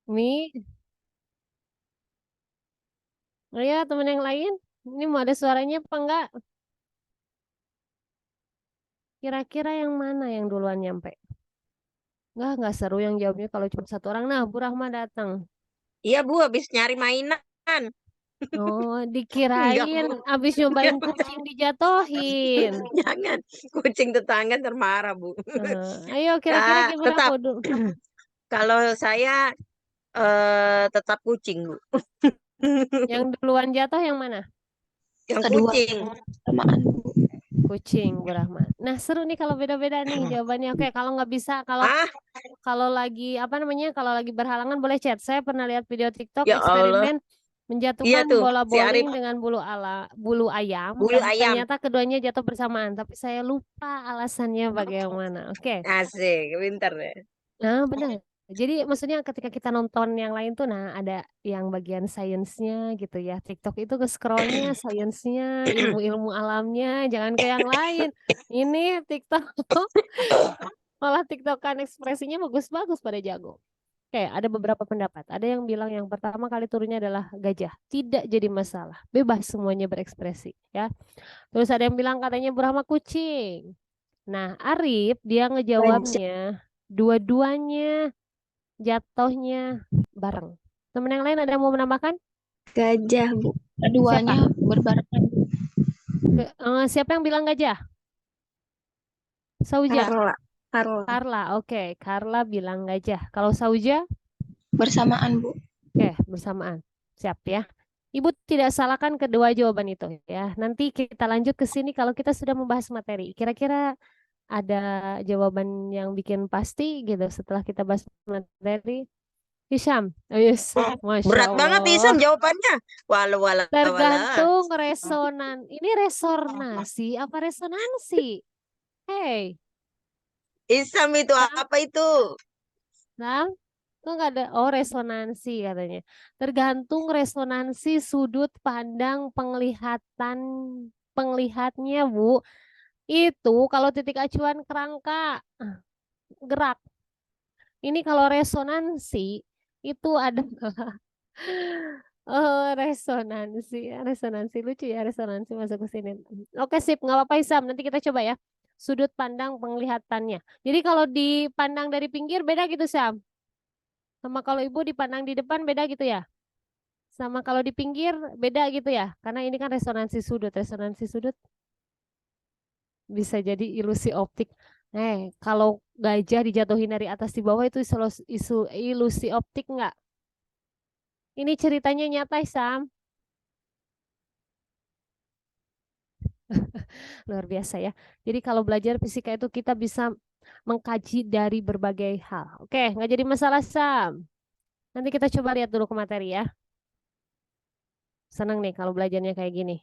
Mi. Oh ya, teman yang lain. Ini mau ada suaranya apa enggak? Kira-kira yang mana yang duluan nyampe? Enggak seru yang jawabnya kalau cuma satu orang. Nah, Bu Rahma datang. Iya Bu, habis nyari mainan. Oh, Enggak dikirain Bu. abis nyobain kucing dijatohin. Jangan. Kucing tetangga termarah Bu. Ayo, kira-kira Kak, gimana, tetap. Pudu? Kalau saya tetap kucing Bu. Yang duluan jatuh yang mana? Yang Kedua kucing. samaan. Kucing, Bu Rahma. Nah, seru nih kalau beda-beda nih jawabannya. Oke, kalau nggak bisa, kalau Ah, kalau lagi apa namanya, kalau lagi berhalangan boleh chat. Saya pernah lihat video TikTok ya Allah. eksperimen Iya menjatuhkan tuh, bola si bowling Arif dengan bulu ayam. bulu ayam. Ternyata keduanya jatuh bersamaan, tapi saya lupa alasannya bagaimana. Oke. Asik, pinter deh. Nah, benar. Jadi maksudnya ketika kita nonton yang lain tuh, nah ada yang bagian sainsnya gitu ya. TikTok itu ke scrollnya, sainsnya, ilmu-ilmu alamnya, jangan ke yang lain. Ini TikTok malah TikTokan ekspresinya bagus-bagus pada jago. Oke, ada beberapa pendapat. Ada yang bilang yang pertama kali turunnya adalah gajah. Tidak jadi masalah. Bebas semuanya berekspresi. Ya. Terus ada yang bilang katanya Brahma kucing. Nah, Arif dia Gajah. ngejawabnya dua-duanya jatuhnya bareng. Temen yang lain ada yang mau menambahkan? Gajah, Bu. Siapa? Keduanya berbarengan. Siapa yang bilang gajah? Sauja. Carla. Carla. Carla. Oke, Carla bilang gajah. Kalau Sauja? Bersamaan, Bu. Oke, bersamaan. Siap ya. Ibu tidak salahkan kedua jawaban itu ya. Nanti kita lanjut ke sini kalau kita sudah membahas materi. Kira-kira ada jawaban yang bikin pasti gitu setelah kita bahas materi. Hisham. Oh yes. Masya Berat banget Allah. Isan jawabannya. Walau, walau, walau. Tergantung resonan. Ini resonansi apa resonansi? Hey, Isam itu Sam, apa itu? Sam, kok nggak ada? Oh, resonansi katanya. Tergantung resonansi sudut pandang penglihatnya, Bu. Itu kalau titik acuan kerangka gerak. Ini kalau resonansi itu ada oh, resonansi lucu ya resonansi masuk ke sini. Oke sip, nggak apa-apa Isam. Nanti kita coba ya sudut pandang penglihatannya. Jadi kalau dipandang dari pinggir beda gitu Sam. Sama kalau ibu dipandang di depan beda gitu ya. Sama kalau di pinggir beda gitu ya. Karena ini kan resonansi sudut. Resonansi sudut bisa jadi ilusi optik. Kalau gajah dijatuhin dari atas di bawah itu ilusi optik nggak? Ini ceritanya nyata Sam. Luar biasa ya. Jadi kalau belajar fisika itu kita bisa mengkaji dari berbagai hal. Oke, nggak jadi masalah Sam. Nanti kita coba lihat dulu ke materi ya. Senang nih kalau belajarnya kayak gini.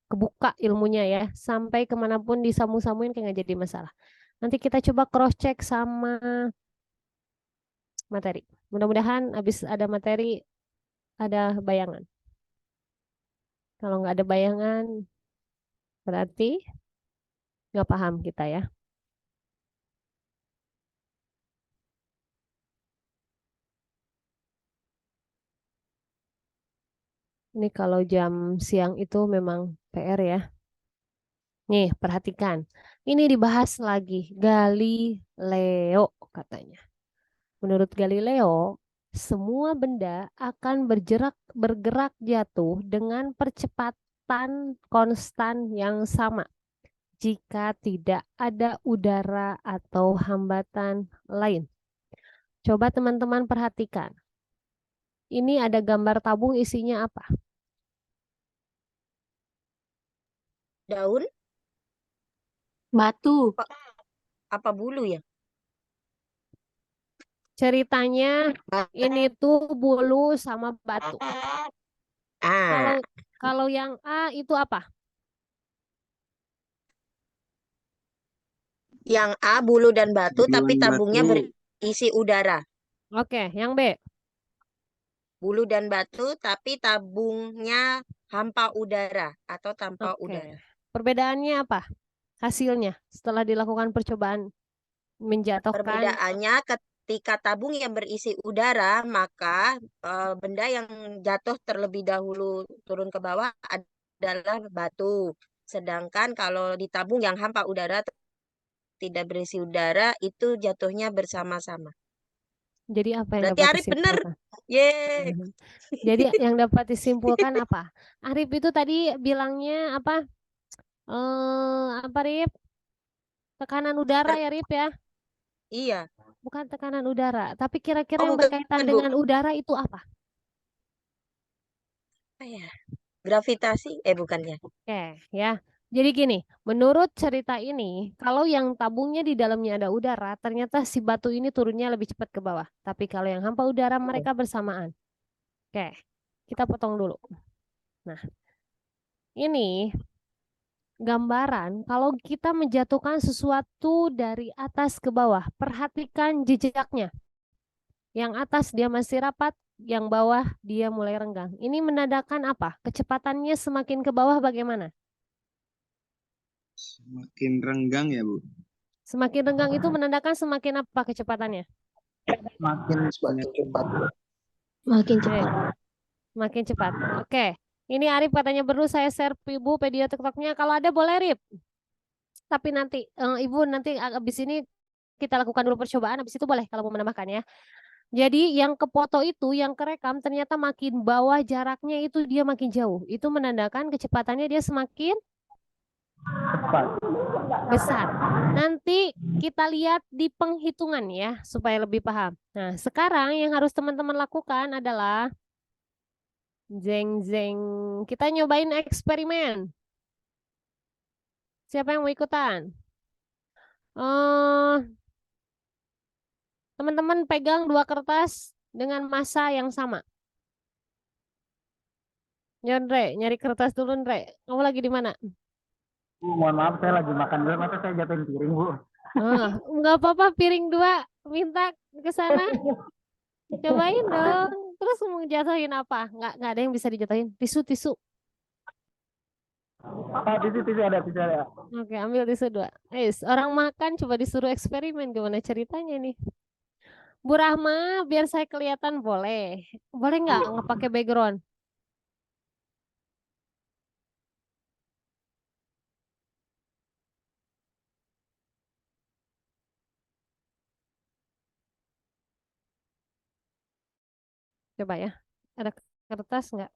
Kebuka ilmunya ya. Sampai kemanapun disambung-sambungin kayak nggak jadi masalah. Nanti kita coba cross check sama materi. Mudah-mudahan habis ada materi ada bayangan. Kalau nggak ada bayangan berarti nggak paham kita ya. Ini kalau jam siang itu memang PR ya. Nih, perhatikan. Ini dibahas lagi. Galileo katanya. Menurut Galileo, semua benda akan bergerak jatuh dengan percepatan konstan yang sama jika tidak ada udara atau hambatan lain. Coba teman-teman perhatikan. Ini ada gambar tabung isinya apa? Daun? Batu. Apa, apa bulu ya? Ceritanya ini tuh bulu sama batu. Kalau Ah, kalau yang A itu apa? yang A bulu dan batu, tapi Bulan tabungnya batu. berisi udara. Oke, yang B. Bulu dan batu, tapi tabungnya hampa udara atau tanpa Oke. udara. Perbedaannya apa? Hasilnya setelah dilakukan percobaan menjatuhkan. Perbedaannya ketika tabung yang berisi udara, maka benda yang jatuh terlebih dahulu turun ke bawah adalah batu. Sedangkan kalau di tabung yang hampa udara tidak berisi udara, itu jatuhnya bersama-sama. Jadi apa yang Berarti dapat Arif bener. disimpulkan? Yeay. Jadi yang dapat disimpulkan apa? Arif itu tadi bilangnya apa? Apa Rip? Tekanan udara ya Rip ya? Iya. Bukan tekanan udara, tapi kira-kira Oh, yang bukan, berkaitan Bu. dengan udara itu apa? Apa ya? Gravitasi? Bukan ya. Oke, ya. Jadi gini, menurut cerita ini, kalau yang tabungnya di dalamnya ada udara, ternyata si batu ini turunnya lebih cepat ke bawah. Tapi kalau yang hampa udara, mereka bersamaan. Oke, kita potong dulu. Nah, ini gambaran kalau kita menjatuhkan sesuatu dari atas ke bawah. Perhatikan jejaknya. Yang atas dia masih rapat, yang bawah dia mulai renggang. Ini menandakan apa? Kecepatannya semakin ke bawah bagaimana? Semakin renggang ya, Bu. Semakin renggang itu menandakan semakin apa kecepatannya? Semakin cepat. Makin Oke, cepat. makin cepat. Oke, ini Arif katanya perlu saya share Ibu video TikToknya. Kalau ada boleh Rip. Tapi nanti Ibu nanti abis ini kita lakukan dulu percobaan. Abis itu boleh kalau mau menambahkan ya. Jadi yang kefoto itu, yang kerekam ternyata makin bawah jaraknya itu dia makin jauh. Itu menandakan kecepatannya dia semakin besar. Nanti kita lihat di penghitungan ya, supaya lebih paham. Nah, sekarang yang harus teman-teman lakukan adalah zeng. Kita nyobain eksperimen. Siapa yang mau ikutan? Teman-teman pegang 2 kertas dengan massa yang sama. Ya, Andre, nyari kertas dulu, Andre. Kamu lagi di mana? Bu, mohon maaf saya lagi makan dulu, masa saya jatuhin piring, Bu. Enggak apa-apa, piring 2 minta ke sana. Cobain dong. Terus mau jatuhin apa? Enggak ada yang bisa dijatuhin. Tisu. Oh, tisu ada. Oke, ambil tisu 2. Orang makan coba disuruh eksperimen gimana ceritanya nih. Bu Rahma, biar saya kelihatan boleh. Boleh nggak pakai background? Coba ya. Ada kertas nggak?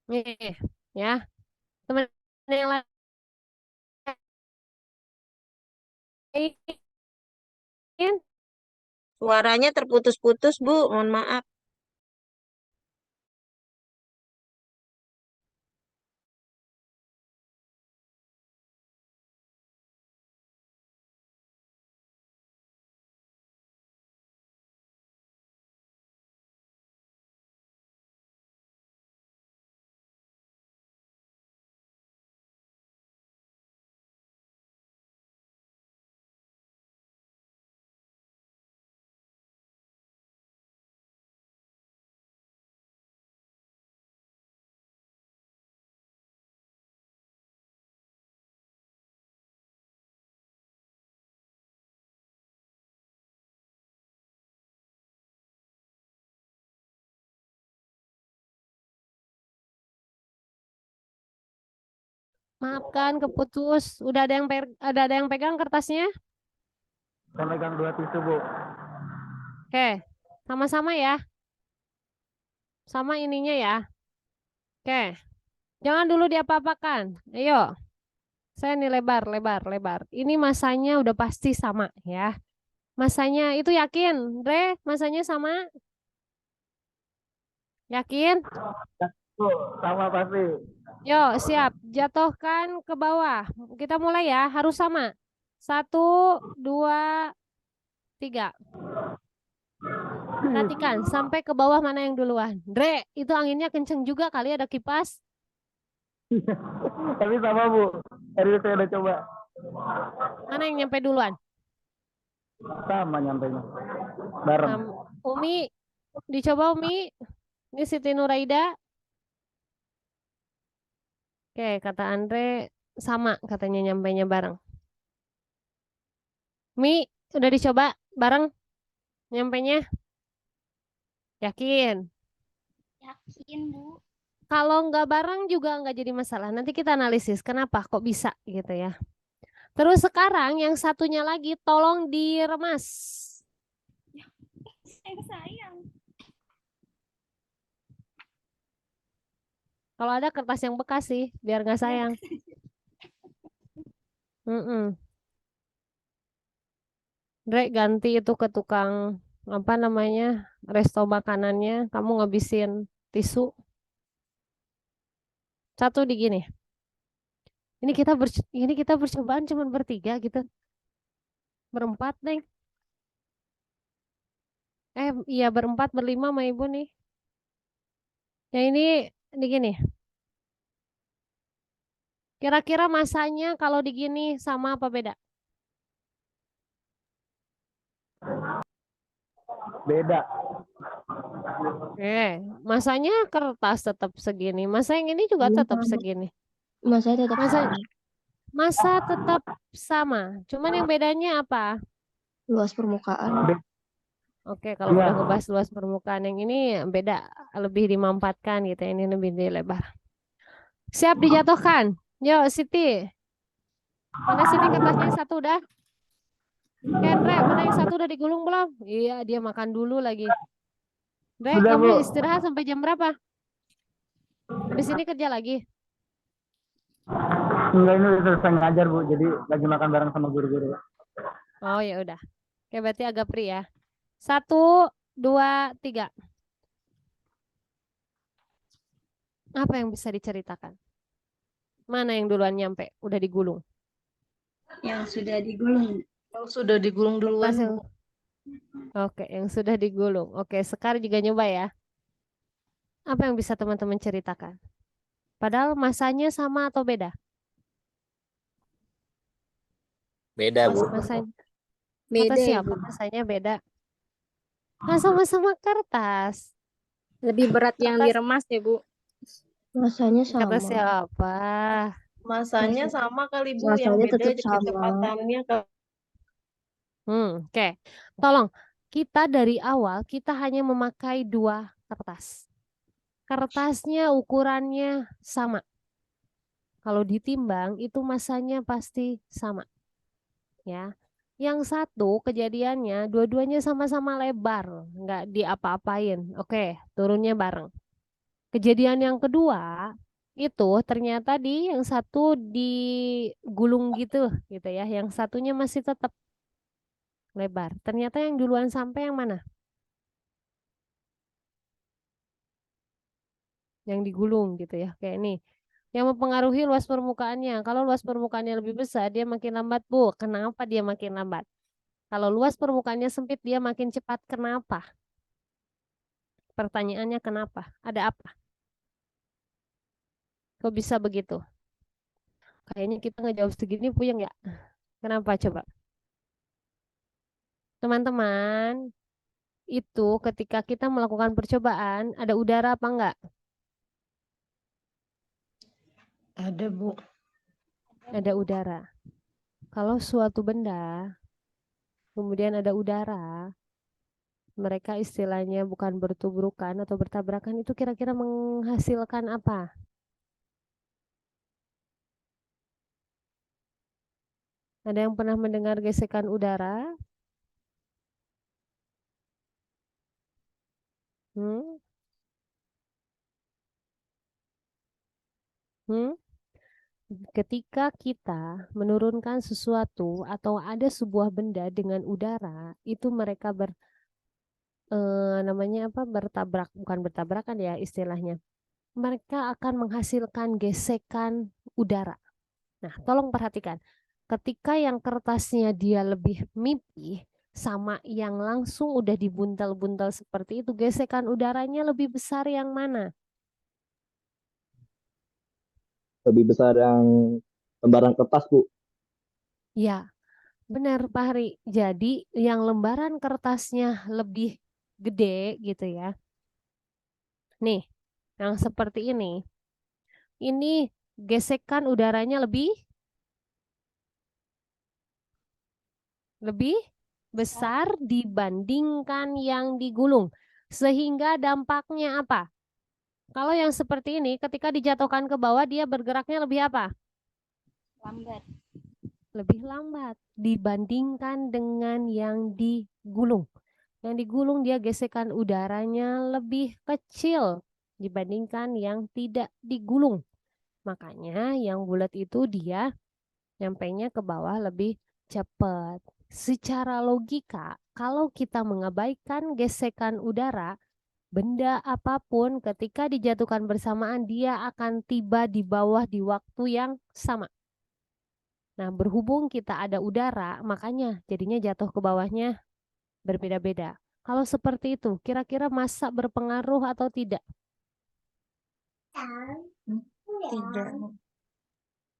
Nih, ya. Teman yang lain. Suaranya terputus-putus, Bu. Mohon maaf. Maafkan keputus. Udah ada yang pegang kertasnya? Saya megang 2 tisu, Bu. Oke. Sama-sama ya. Sama ininya ya. Oke. Jangan dulu diapa-apakan. Ayo. Saya nih lebar. Ini masanya udah pasti sama ya. Masanya itu yakin, Dre? Masanya sama? Yakin? Bu, sama pasti. Yo, siap. Jatuhkan ke bawah. Kita mulai ya, harus sama. 1, 2, 3. Perhatikan, sampai ke bawah mana yang duluan. Dre, itu anginnya kenceng juga kali ada kipas. Tapi sama, Bu. Tadi saya udah coba. Mana yang nyampe duluan? Sama nyampenya. Bareng. Umi, dicoba Umi. Ini Siti Nuraida. Oke, kata Andre sama katanya nyampainya bareng. Mi, udah dicoba bareng nyampainya? Yakin? Yakin, Bu. Kalau nggak bareng juga nggak jadi masalah. Nanti kita analisis kenapa kok bisa gitu ya. Terus sekarang yang satunya lagi tolong diremas. Sayang. Kalau ada kertas yang bekas sih, biar nggak sayang. Mm-mm. Dre, ganti itu ke tukang apa namanya resto makanannya. Kamu ngabisin tisu. Satu di gini. Ini kita percobaan cuma bertiga gitu. Berempat, Neng. Iya berempat, berlima sama ibu nih. Yang ini gini. Kira-kira masanya kalau digini sama apa beda? Beda. Masanya kertas tetap segini. Masa yang ini juga tetap segini. Masa tetap Masa sama. masa tetap sama. Cuman yang bedanya apa? Luas permukaan. Oke, kalau Iya. udah ngebahas luas permukaan yang ini beda, lebih dimampatkan gitu. Ini lebih dilebar. Siap dijatuhkan. Yuk, Siti. Mana Siti kertasnya yang satu udah? Kendra, mana yang satu udah digulung belum? Iya, dia makan dulu lagi. Dre, Sudah, kamu Bu. istirahat sampai jam berapa? Habis ini kerja lagi. Enggak, ini udah selesai ngajar, Bu. Jadi lagi makan bareng sama guru-guru. Oh ya udah. Oke, berarti agak free ya. 1, 2, 3. Apa yang bisa diceritakan? Mana yang duluan nyampe? Udah digulung. Yang sudah digulung. Yang sudah digulung duluan, Kertas yang... Bu. Oke, yang sudah digulung. Oke, Sekar juga nyoba ya. Apa yang bisa teman-teman ceritakan? Padahal masanya sama atau beda? Beda, Bu. Masanya. Beda Kata ya, siapa? Bu. Masanya beda. Nah, sama-sama kertas. Lebih berat yang Kertas. diremas ya, Bu. Masanya Kata sama. siapa? Masanya sama kali, Bu. Yang Masanya beda tetap sama. kecepatannya. Oke. Tolong, kita dari awal kita hanya memakai 2 kertas. Kertasnya ukurannya sama. Kalau ditimbang itu masanya pasti sama. Ya. Yang satu kejadiannya dua-duanya sama-sama lebar, nggak diapa-apain. Oke, turunnya bareng. Kejadian yang kedua itu ternyata yang satu digulung gitu ya. Yang satunya masih tetap lebar. Ternyata yang duluan sampai yang mana? Yang digulung gitu ya. Kayak ini. Yang mempengaruhi luas permukaannya. Kalau luas permukaannya lebih besar, dia makin lambat, Bu. Kenapa dia makin lambat? Kalau luas permukaannya sempit, dia makin cepat. Kenapa? Pertanyaannya kenapa? Ada apa? Kok bisa begitu? Kayaknya kita ngejawab segini puyeng ya. Kenapa coba? Teman-teman, itu ketika kita melakukan percobaan, ada udara apa enggak? Ada, Bu. Ada udara. Kalau suatu benda, kemudian ada udara, mereka istilahnya bukan bertubrukan atau bertabrakan, itu kira-kira menghasilkan apa? Ada yang pernah mendengar gesekan udara? Hmm? Hmm? Ketika kita menurunkan sesuatu atau ada sebuah benda dengan udara, itu mereka namanya apa? Bertabrak, bukan bertabrakan ya istilahnya. Mereka akan menghasilkan gesekan udara. Nah, tolong perhatikan. Ketika yang kertasnya dia lebih mipih sama yang langsung udah dibuntal-buntal seperti itu, gesekan udaranya lebih besar yang mana? Lebih besar yang lembaran kertas, Bu. Ya, benar Pak Hari. Jadi yang lembaran kertasnya lebih gede gitu ya. Nih, yang seperti ini gesekan udaranya lebih besar dibandingkan yang digulung. Sehingga dampaknya apa? Kalau yang seperti ini, ketika dijatuhkan ke bawah, dia bergeraknya lebih apa? Lambat. Lebih lambat dibandingkan dengan yang digulung. Yang digulung dia gesekan udaranya lebih kecil dibandingkan yang tidak digulung. Makanya yang bulat itu dia nyampainya ke bawah lebih cepat. Secara logika, kalau kita mengabaikan gesekan udara, benda apapun ketika dijatuhkan bersamaan dia akan tiba di bawah di waktu yang sama. Nah, berhubung kita ada udara, makanya jadinya jatuh ke bawahnya berbeda-beda. Kalau seperti itu, kira-kira massa berpengaruh atau tidak? Tidak. Hmm?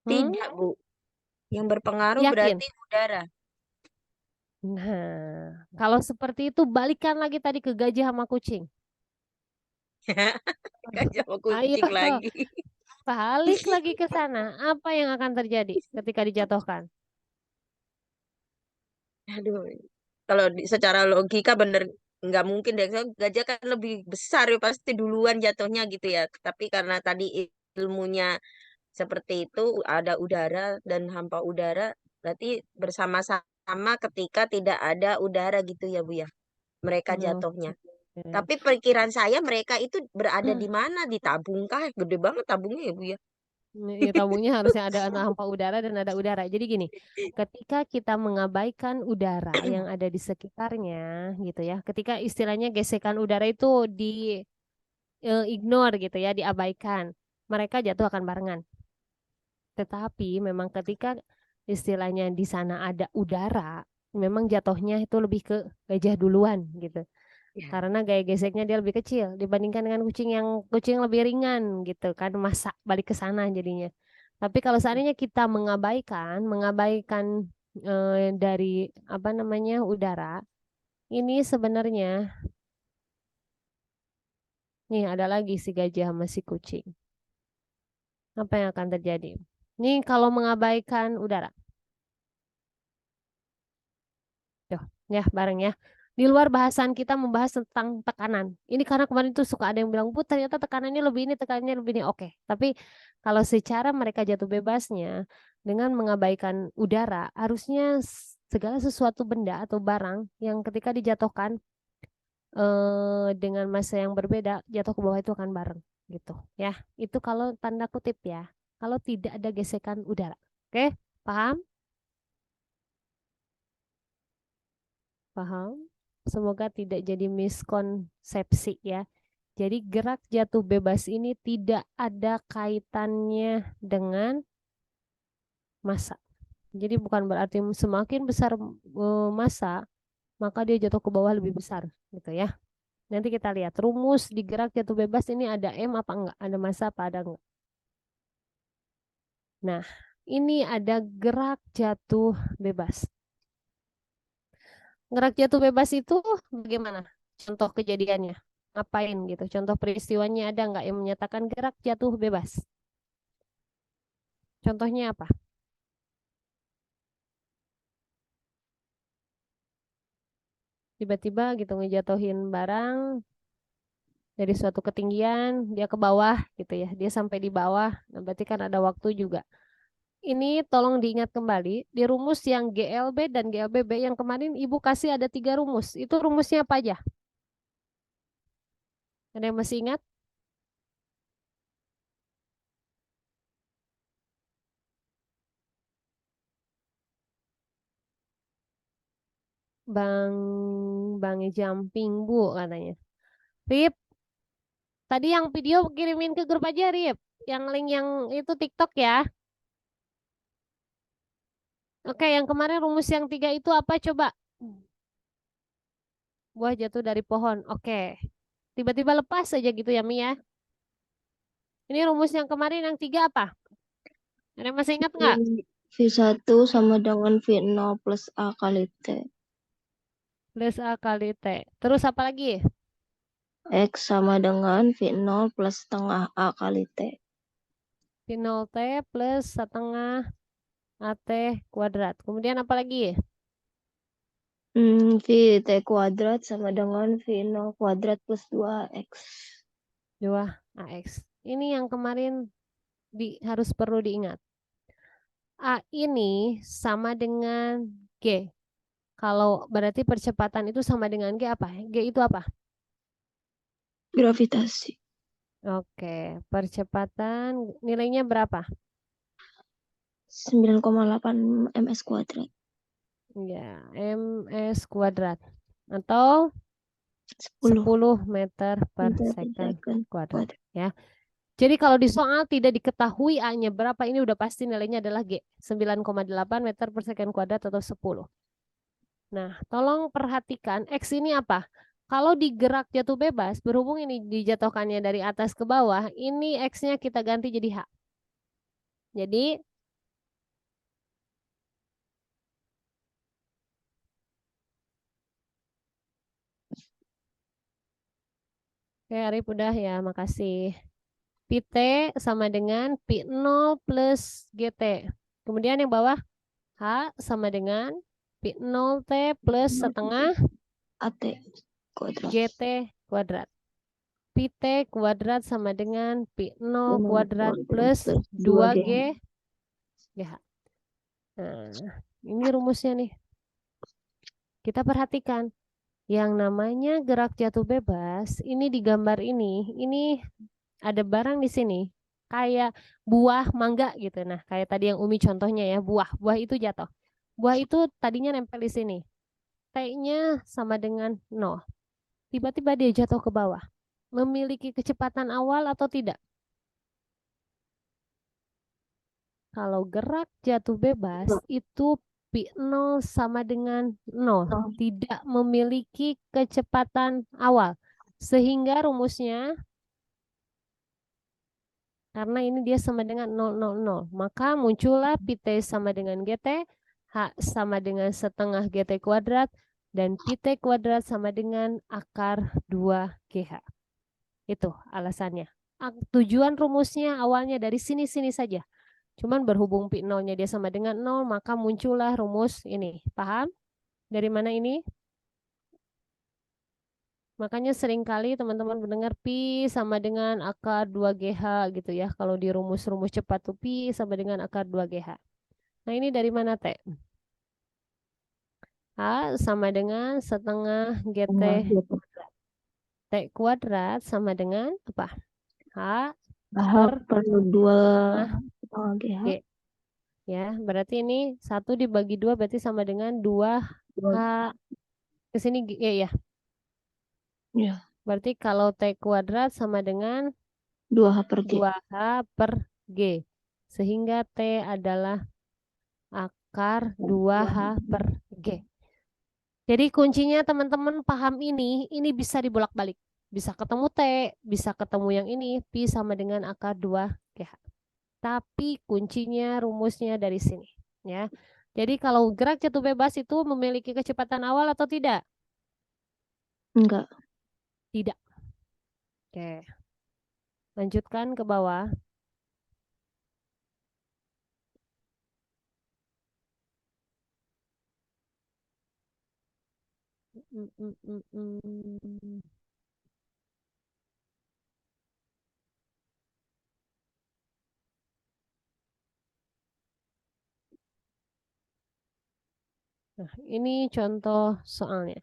Tidak, Bu. Yang berpengaruh Yakin? berarti udara. Nah, kalau seperti itu balikan lagi tadi ke gajah sama kucing. Gajah sama Ayo, kucing lagi. balik lagi ke sana. Apa yang akan terjadi ketika dijatuhkan? Aduh, kalau secara logika bener nggak mungkin deh. Soalnya gajah kan lebih besar ya pasti duluan jatuhnya gitu ya. Tapi karena tadi ilmunya seperti itu ada udara dan hampa udara, berarti bersama-sama ketika tidak ada udara gitu ya Bu ya. Mereka jatuhnya. Oke. Tapi pikiran saya mereka itu berada di mana? Di tabung kah? Gede banget tabungnya ya Bu ya. Ya, tabungnya harusnya ada hampa udara dan ada udara. Jadi gini, ketika kita mengabaikan udara yang ada di sekitarnya, gitu ya. Ketika istilahnya gesekan udara itu di ignore gitu ya, diabaikan, mereka jatuh akan barengan. Tetapi memang ketika istilahnya di sana ada udara, memang jatuhnya itu lebih ke gajah duluan gitu. Ya. Karena gaya geseknya dia lebih kecil dibandingkan dengan kucing lebih ringan gitu kan, masa balik ke sana jadinya. Tapi kalau seandainya kita mengabaikan dari apa namanya udara, ini sebenarnya nih ada lagi si gajah sama si kucing. Apa yang akan terjadi? Ini kalau mengabaikan udara. Tuh, ya bareng ya. Di luar bahasan kita membahas tentang tekanan. Ini karena kemarin tuh suka ada yang bilang, Bu, ternyata tekanannya lebih ini, tekanannya lebih ini. Oke, tapi kalau secara mereka jatuh bebasnya dengan mengabaikan udara, harusnya segala sesuatu benda atau barang yang ketika dijatuhkan dengan massa yang berbeda, jatuh ke bawah itu akan bareng gitu ya. Itu kalau tanda kutip ya. Kalau tidak ada gesekan udara. Oke, paham? Paham? Semoga tidak jadi miskonsepsi ya. Jadi gerak jatuh bebas ini tidak ada kaitannya dengan massa. Jadi bukan berarti semakin besar massa, maka dia jatuh ke bawah lebih besar gitu ya. Nanti kita lihat rumus di gerak jatuh bebas ini ada M apa enggak? Ada massa apa ada enggak? Nah, ini ada gerak jatuh bebas. Gerak jatuh bebas itu bagaimana? Contoh kejadiannya. Ngapain gitu? Contoh peristiwanya ada nggak yang menyatakan gerak jatuh bebas? Contohnya apa? Tiba-tiba gitu ngejatuhin barang dari suatu ketinggian, dia ke bawah gitu ya. Dia sampai di bawah, nah berarti kan ada waktu juga. Ini tolong diingat kembali, di rumus yang GLB dan GLBB yang kemarin Ibu kasih ada 3 rumus. Itu rumusnya apa aja? Ada yang masih ingat? Bang Bang Jumping Bu katanya. Rip, tadi yang video kirimin ke grup aja Rip. Yang link yang itu TikTok ya. Oke, yang kemarin rumus yang 3 itu apa coba? Buah jatuh dari pohon. Oke. Tiba-tiba lepas aja gitu ya Mi ya. Ini rumus yang kemarin yang 3 apa? Ada yang masih ingat nggak? V1 sama dengan V0 plus A kali T. Plus A kali T. Terus apa lagi? X sama dengan V0 plus setengah A kali T. P0T plus setengah AT kuadrat. Kemudian apa lagi? VT kuadrat sama dengan V0 kuadrat plus 2X. 2AX. Ini yang kemarin harus perlu diingat. A ini sama dengan G. Kalau berarti percepatan itu sama dengan G apa? G itu apa? Gravitasi. Oke, percepatan nilainya berapa? 9,8 ms kuadrat. Ya, ms kuadrat. Atau 10 10 meter per meter per second second kuadrat. kuadrat. Ya. Jadi kalau di soal tidak diketahui A-nya berapa, ini udah pasti nilainya adalah G. 9,8 meter per second kuadrat atau 10. Nah, tolong perhatikan X ini apa? Kalau digerak jatuh bebas, berhubung ini dijatuhkannya dari atas ke bawah, ini X-nya kita ganti jadi H. Jadi, oke Arif udah ya, makasih. PT sama dengan P0 plus GT. Kemudian yang bawah, H sama dengan P0T plus setengah AT kuadrat. GT kuadrat. PT kuadrat sama dengan P0 kuadrat plus 2G GH. Nah, ini rumusnya nih. Kita perhatikan. Yang namanya gerak jatuh bebas, ini di gambar ini ada barang di sini. Kayak buah mangga gitu. Nah, kayak tadi yang Umi contohnya ya, buah. Buah itu jatuh. Buah itu tadinya nempel di sini. T-nya sama dengan 0. Tiba-tiba dia jatuh ke bawah. Memiliki kecepatan awal atau tidak? Kalau gerak jatuh bebas itu P0 sama dengan 0. Tidak memiliki kecepatan awal. Sehingga rumusnya, karena ini dia sama dengan 0, maka muncullah PT sama dengan GT, H sama dengan setengah GT kuadrat, dan PT kuadrat sama dengan akar 2GH. Itu alasannya. Tujuan rumusnya awalnya dari sini-sini saja. Cuman berhubung P0-nya dia sama dengan 0, maka muncullah rumus ini. Paham? Dari mana ini? Makanya seringkali teman-teman mendengar Pi sama dengan akar 2GH gitu ya. Kalau di rumus-rumus cepat tuh Pi sama dengan akar 2GH. Nah ini dari mana T? H sama dengan setengah GT T kuadrat sama dengan apa? H per 2 GH. G. Ya, berarti ini 1 dibagi 2 berarti sama dengan 2H. Ke sini G ya. Ya. Berarti kalau T kuadrat sama dengan 2H per G. 2H per G. Sehingga T adalah akar 2H per G. Jadi kuncinya teman-teman paham ini bisa dibolak-balik. Bisa ketemu T, bisa ketemu yang ini, Pi sama dengan akar 2GH. Tapi kuncinya rumusnya dari sini. Ya. Jadi kalau gerak jatuh bebas itu memiliki kecepatan awal atau tidak? Enggak. Tidak. Oke. Lanjutkan ke bawah. Nah, ini contoh soalnya.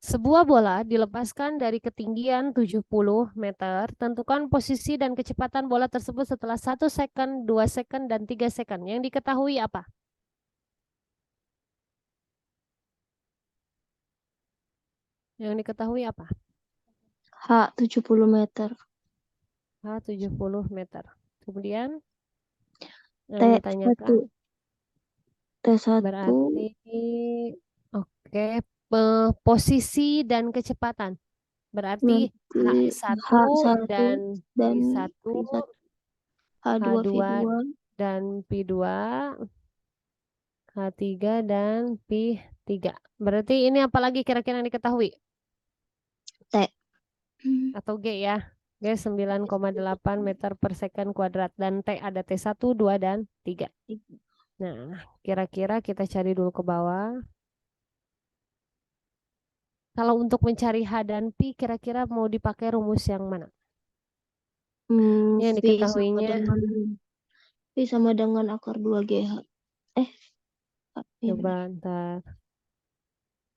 Sebuah bola dilepaskan dari ketinggian 70 meter. Tentukan posisi dan kecepatan bola tersebut setelah 1 second, 2 second, dan 3 second. Yang diketahui apa? Yang diketahui apa? H 70 meter. H 70 meter. Kemudian yang T1. ditanyakan T1 berarti oke, posisi dan kecepatan. Berarti H1 dan P1, H2 dan P2, H3 dan P3. Berarti ini apalagi kira-kira yang diketahui? T. Atau G ya? G 9,8 meter per second kuadrat. Dan T ada T1, 2, dan 3. Nah, kira-kira kita cari dulu ke bawah. Kalau untuk mencari H dan Pi, kira-kira mau dipakai rumus yang mana? Yang diketahuinya. P sama dengan akar 2GH. Coba ntar.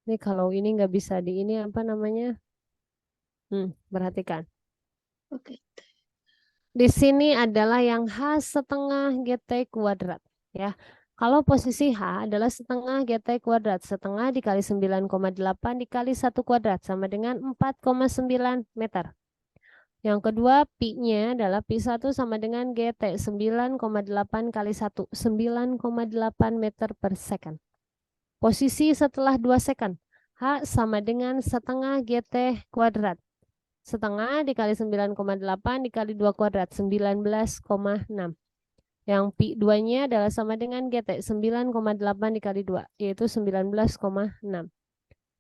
Ini kalau ini nggak bisa di ini apa namanya? Perhatikan. Oke. Di sini adalah yang H setengah GT kuadrat. Ya. Kalau posisi H adalah setengah GT kuadrat. Setengah dikali 9,8 dikali 1 kuadrat. Sama dengan 4,9 meter. Yang kedua, Pi-nya adalah Pi1 sama dengan GT. 9,8 kali 1. 9,8 meter per second. Posisi setelah 2 second. H sama dengan setengah GT kuadrat. Setengah dikali 9,8 dikali 2 kuadrat. 19,6. Yang Pi2-nya adalah sama dengan GT. 9,8 dikali 2. Yaitu 19,6.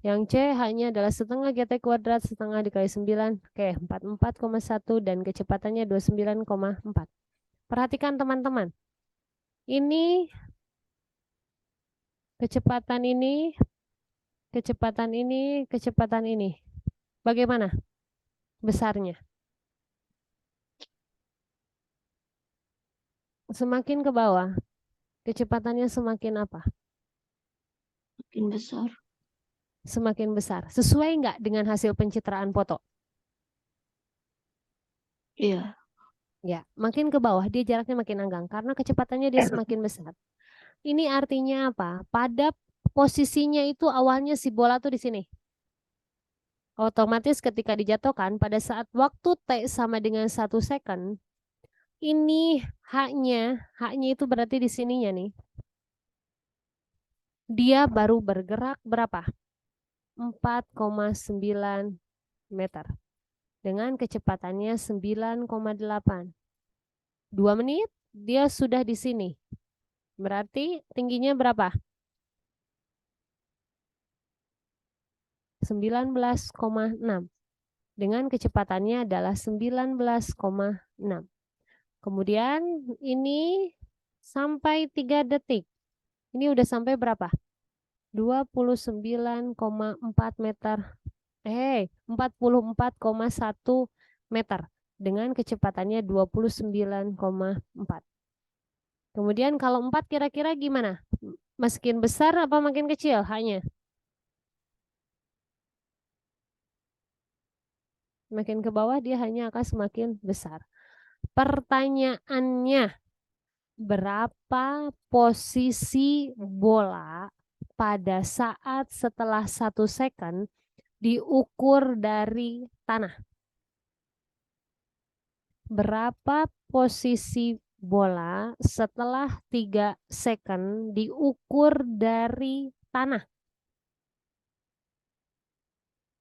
Yang C hanya adalah setengah GT kuadrat setengah dikali 9. Oke, 44,1 dan kecepatannya 29,4. Perhatikan teman-teman. Ini kecepatan ini, kecepatan ini, kecepatan ini. Bagaimana besarnya? Semakin ke bawah, kecepatannya semakin apa? Makin besar. Semakin besar. Sesuai nggak dengan hasil pencitraan foto? Iya. Ya, makin ke bawah dia jaraknya makin anggang karena kecepatannya dia semakin besar. Ini artinya apa? Pada posisinya itu awalnya si bola tuh di sini. Otomatis ketika dijatuhkan pada saat waktu T sama dengan 1 second, ini H-nya itu berarti di sininya nih. Dia baru bergerak berapa? 4,9 meter. Dengan kecepatannya 9,8. 2 menit dia sudah di sini. Berarti tingginya berapa? 19,6. Dengan kecepatannya adalah 19,6. Kemudian ini sampai 3 detik. Ini udah sampai berapa? 29,4 meter. 44,1 meter. Dengan kecepatannya 29,4. Kemudian kalau 4 kira-kira gimana? Makin besar apa makin kecil H-nya? Makin ke bawah dia hanya akan semakin besar. Pertanyaannya, berapa posisi bola pada saat setelah 1 second diukur dari tanah? Berapa posisi bola setelah 3 second diukur dari tanah?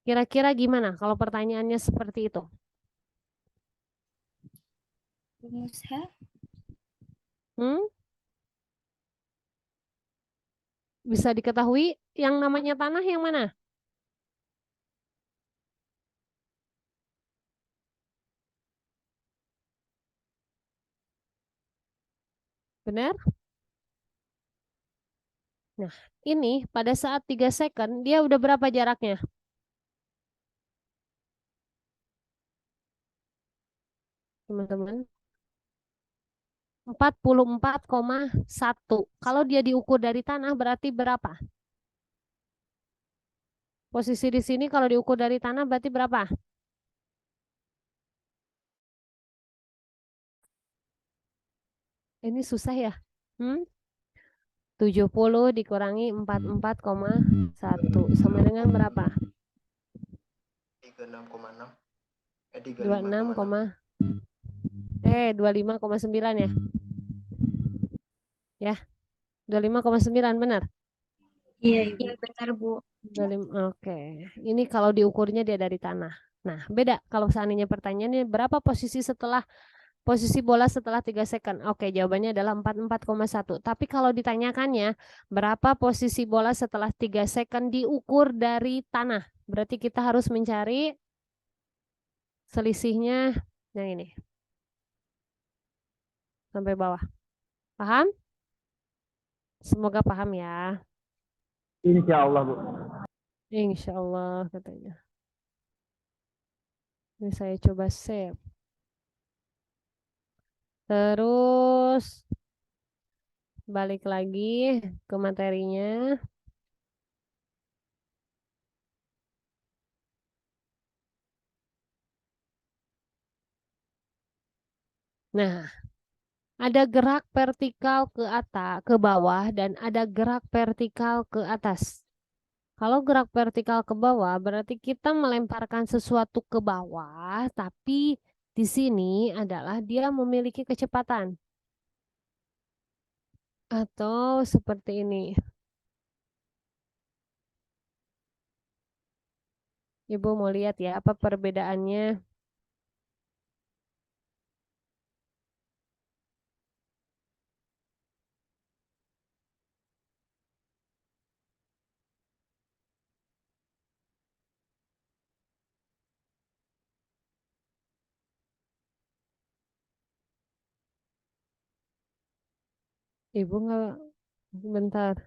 Kira-kira gimana kalau pertanyaannya seperti itu? Bisa diketahui yang namanya tanah yang mana? Benar? Nah, ini pada saat 3 second, dia udah berapa jaraknya? Teman-teman. 44,1. Kalau dia diukur dari tanah berarti berapa? Posisi di sini kalau diukur dari tanah berarti berapa? Ini susah ya? 70 dikurangi 44,1 sama dengan berapa? 36,6. 25,9 ya? Ya. 25,9 benar? Iya, benar, Bu. 25, oke. Ini kalau diukurnya dia dari tanah. Nah, beda kalau seandainya pertanyaannya berapa posisi setelah posisi bola setelah 3 second? Oke, jawabannya adalah 44,1. Tapi kalau ditanyakannya berapa posisi bola setelah 3 second diukur dari tanah? Berarti kita harus mencari selisihnya Yang ini. Sampai bawah. Paham? Semoga paham ya. Insya Allah, Bu. Insya Allah katanya. Ini saya coba save. Terus balik lagi ke materinya. Nah, ada gerak vertikal ke atas, ke bawah, dan ada gerak vertikal ke atas. Kalau gerak vertikal ke bawah, berarti kita melemparkan sesuatu ke bawah, tapi di sini adalah dia memiliki kecepatan. Atau seperti ini. Ibu mau lihat ya, apa perbedaannya? Ibu nggak, bentar.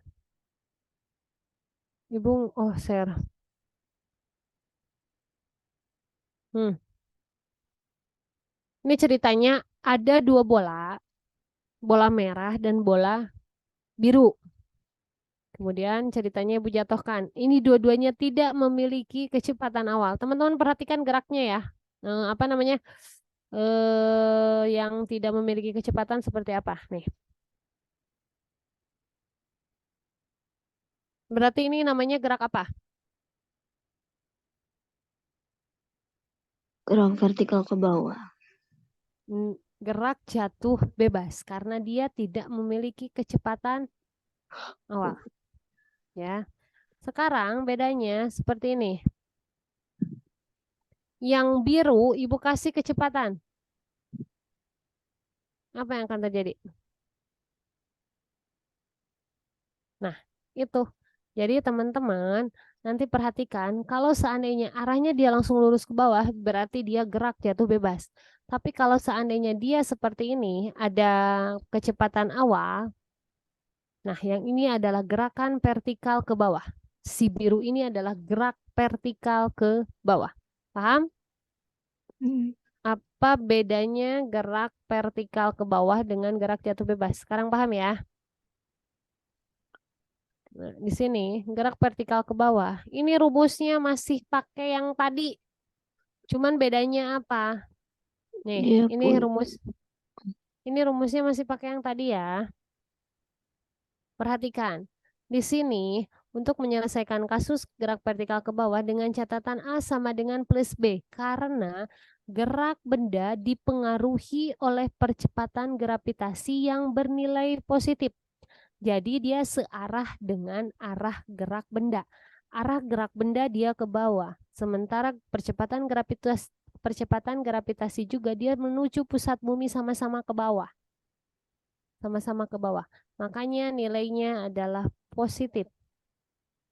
Ibu, oh share. Ini ceritanya ada dua bola, bola merah dan bola biru. Kemudian ceritanya ibu jatuhkan. Ini dua-duanya tidak memiliki kecepatan awal. Teman-teman perhatikan geraknya ya. Apa namanya? Yang tidak memiliki kecepatan seperti apa? Nih. Berarti ini namanya gerak apa? Gerak vertikal ke bawah. Gerak jatuh bebas karena dia tidak memiliki kecepatan awal. Ya. Sekarang bedanya seperti ini. Yang biru ibu kasih kecepatan. Apa yang akan terjadi? Nah, itu. Jadi teman-teman nanti perhatikan kalau seandainya arahnya dia langsung lurus ke bawah berarti dia gerak jatuh bebas. Tapi kalau seandainya dia seperti ini ada kecepatan awal. Nah, yang ini adalah gerakan vertikal ke bawah. Si biru ini adalah gerak vertikal ke bawah. Paham? Apa bedanya gerak vertikal ke bawah dengan gerak jatuh bebas? Sekarang paham ya? Nah, di sini gerak vertikal ke bawah. Ini rumusnya masih pakai yang tadi. Cuman bedanya apa? Nih, Dia ini pun rumus. Ini rumusnya masih pakai yang tadi ya. Perhatikan. Di sini untuk menyelesaikan kasus gerak vertikal ke bawah dengan catatan A sama dengan plus B. Karena gerak benda dipengaruhi oleh percepatan gravitasi yang bernilai positif. Jadi dia searah dengan arah gerak benda. Arah gerak benda dia ke bawah. Sementara percepatan gravitasi juga dia menuju pusat bumi sama-sama ke bawah. Sama-sama ke bawah. Makanya nilainya adalah positif.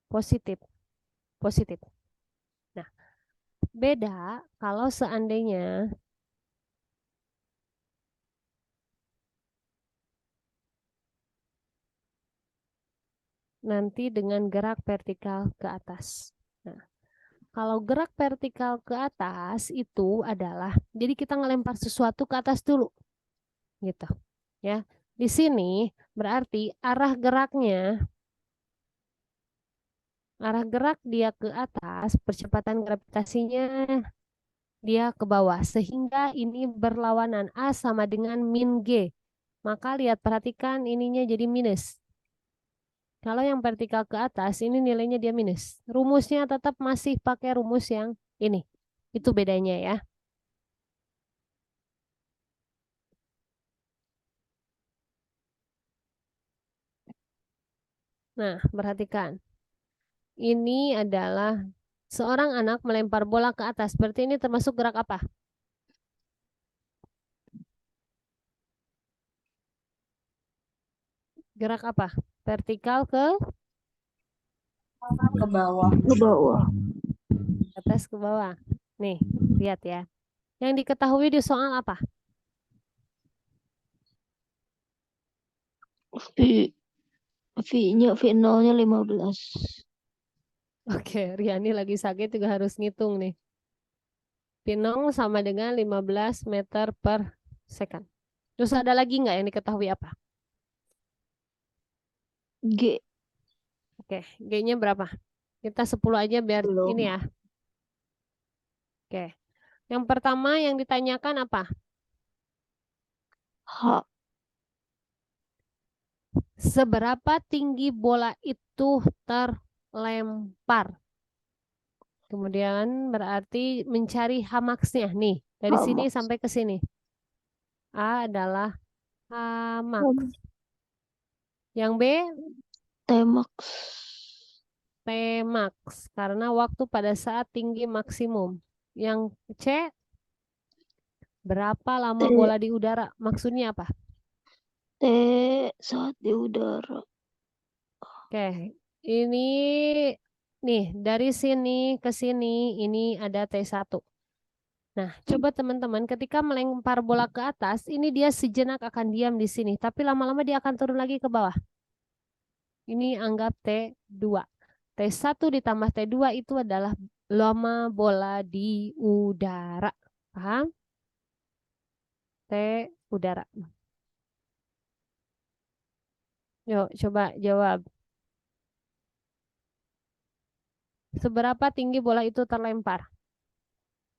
Positif. Positif. Nah, beda kalau seandainya nanti dengan gerak vertikal ke atas. Nah, kalau gerak vertikal ke atas itu adalah, jadi kita ngelempar sesuatu ke atas dulu. Gitu. Ya. Di sini berarti arah gerak dia ke atas, percepatan gravitasinya dia ke bawah. Sehingga ini berlawanan A sama dengan min G. Maka lihat, perhatikan ininya jadi minus. Kalau yang vertikal ke atas, ini nilainya dia minus. Rumusnya tetap masih pakai rumus yang ini. Itu bedanya ya. Nah, perhatikan. Ini adalah seorang anak melempar bola ke atas. Berarti ini termasuk gerak apa? Gerak apa? Vertikal ke Ke bawah. ke bawah. atas ke bawah. Nih, lihat ya. Yang diketahui di soal apa? V-nya V0-nya 15. Oke, Riani lagi sakit juga harus ngitung nih. Pinong sama dengan 15 meter per second. Terus ada lagi nggak yang diketahui apa? G Oke, G-nya berapa? Kita 10 aja biar belum. ini ya. Oke. Yang pertama yang ditanyakan apa? H Seberapa tinggi bola itu terlempar? Kemudian berarti mencari Hmax-nya nih. Dari sini Hmax. sampai ke sini. A adalah Hmax. Yang B T-max. Tmax karena waktu pada saat tinggi maksimum. Yang C berapa lama T bola di udara? Maksudnya apa? T saat di udara. Oke, ini nih dari sini ke sini ini ada T1. Nah, coba teman-teman ketika melempar bola ke atas, ini dia sejenak akan diam di sini, tapi lama-lama dia akan turun lagi ke bawah. Ini anggap T2. T1 ditambah T2 itu adalah lama bola di udara. Paham? T udara. Yuk, coba jawab. Seberapa tinggi bola itu terlempar?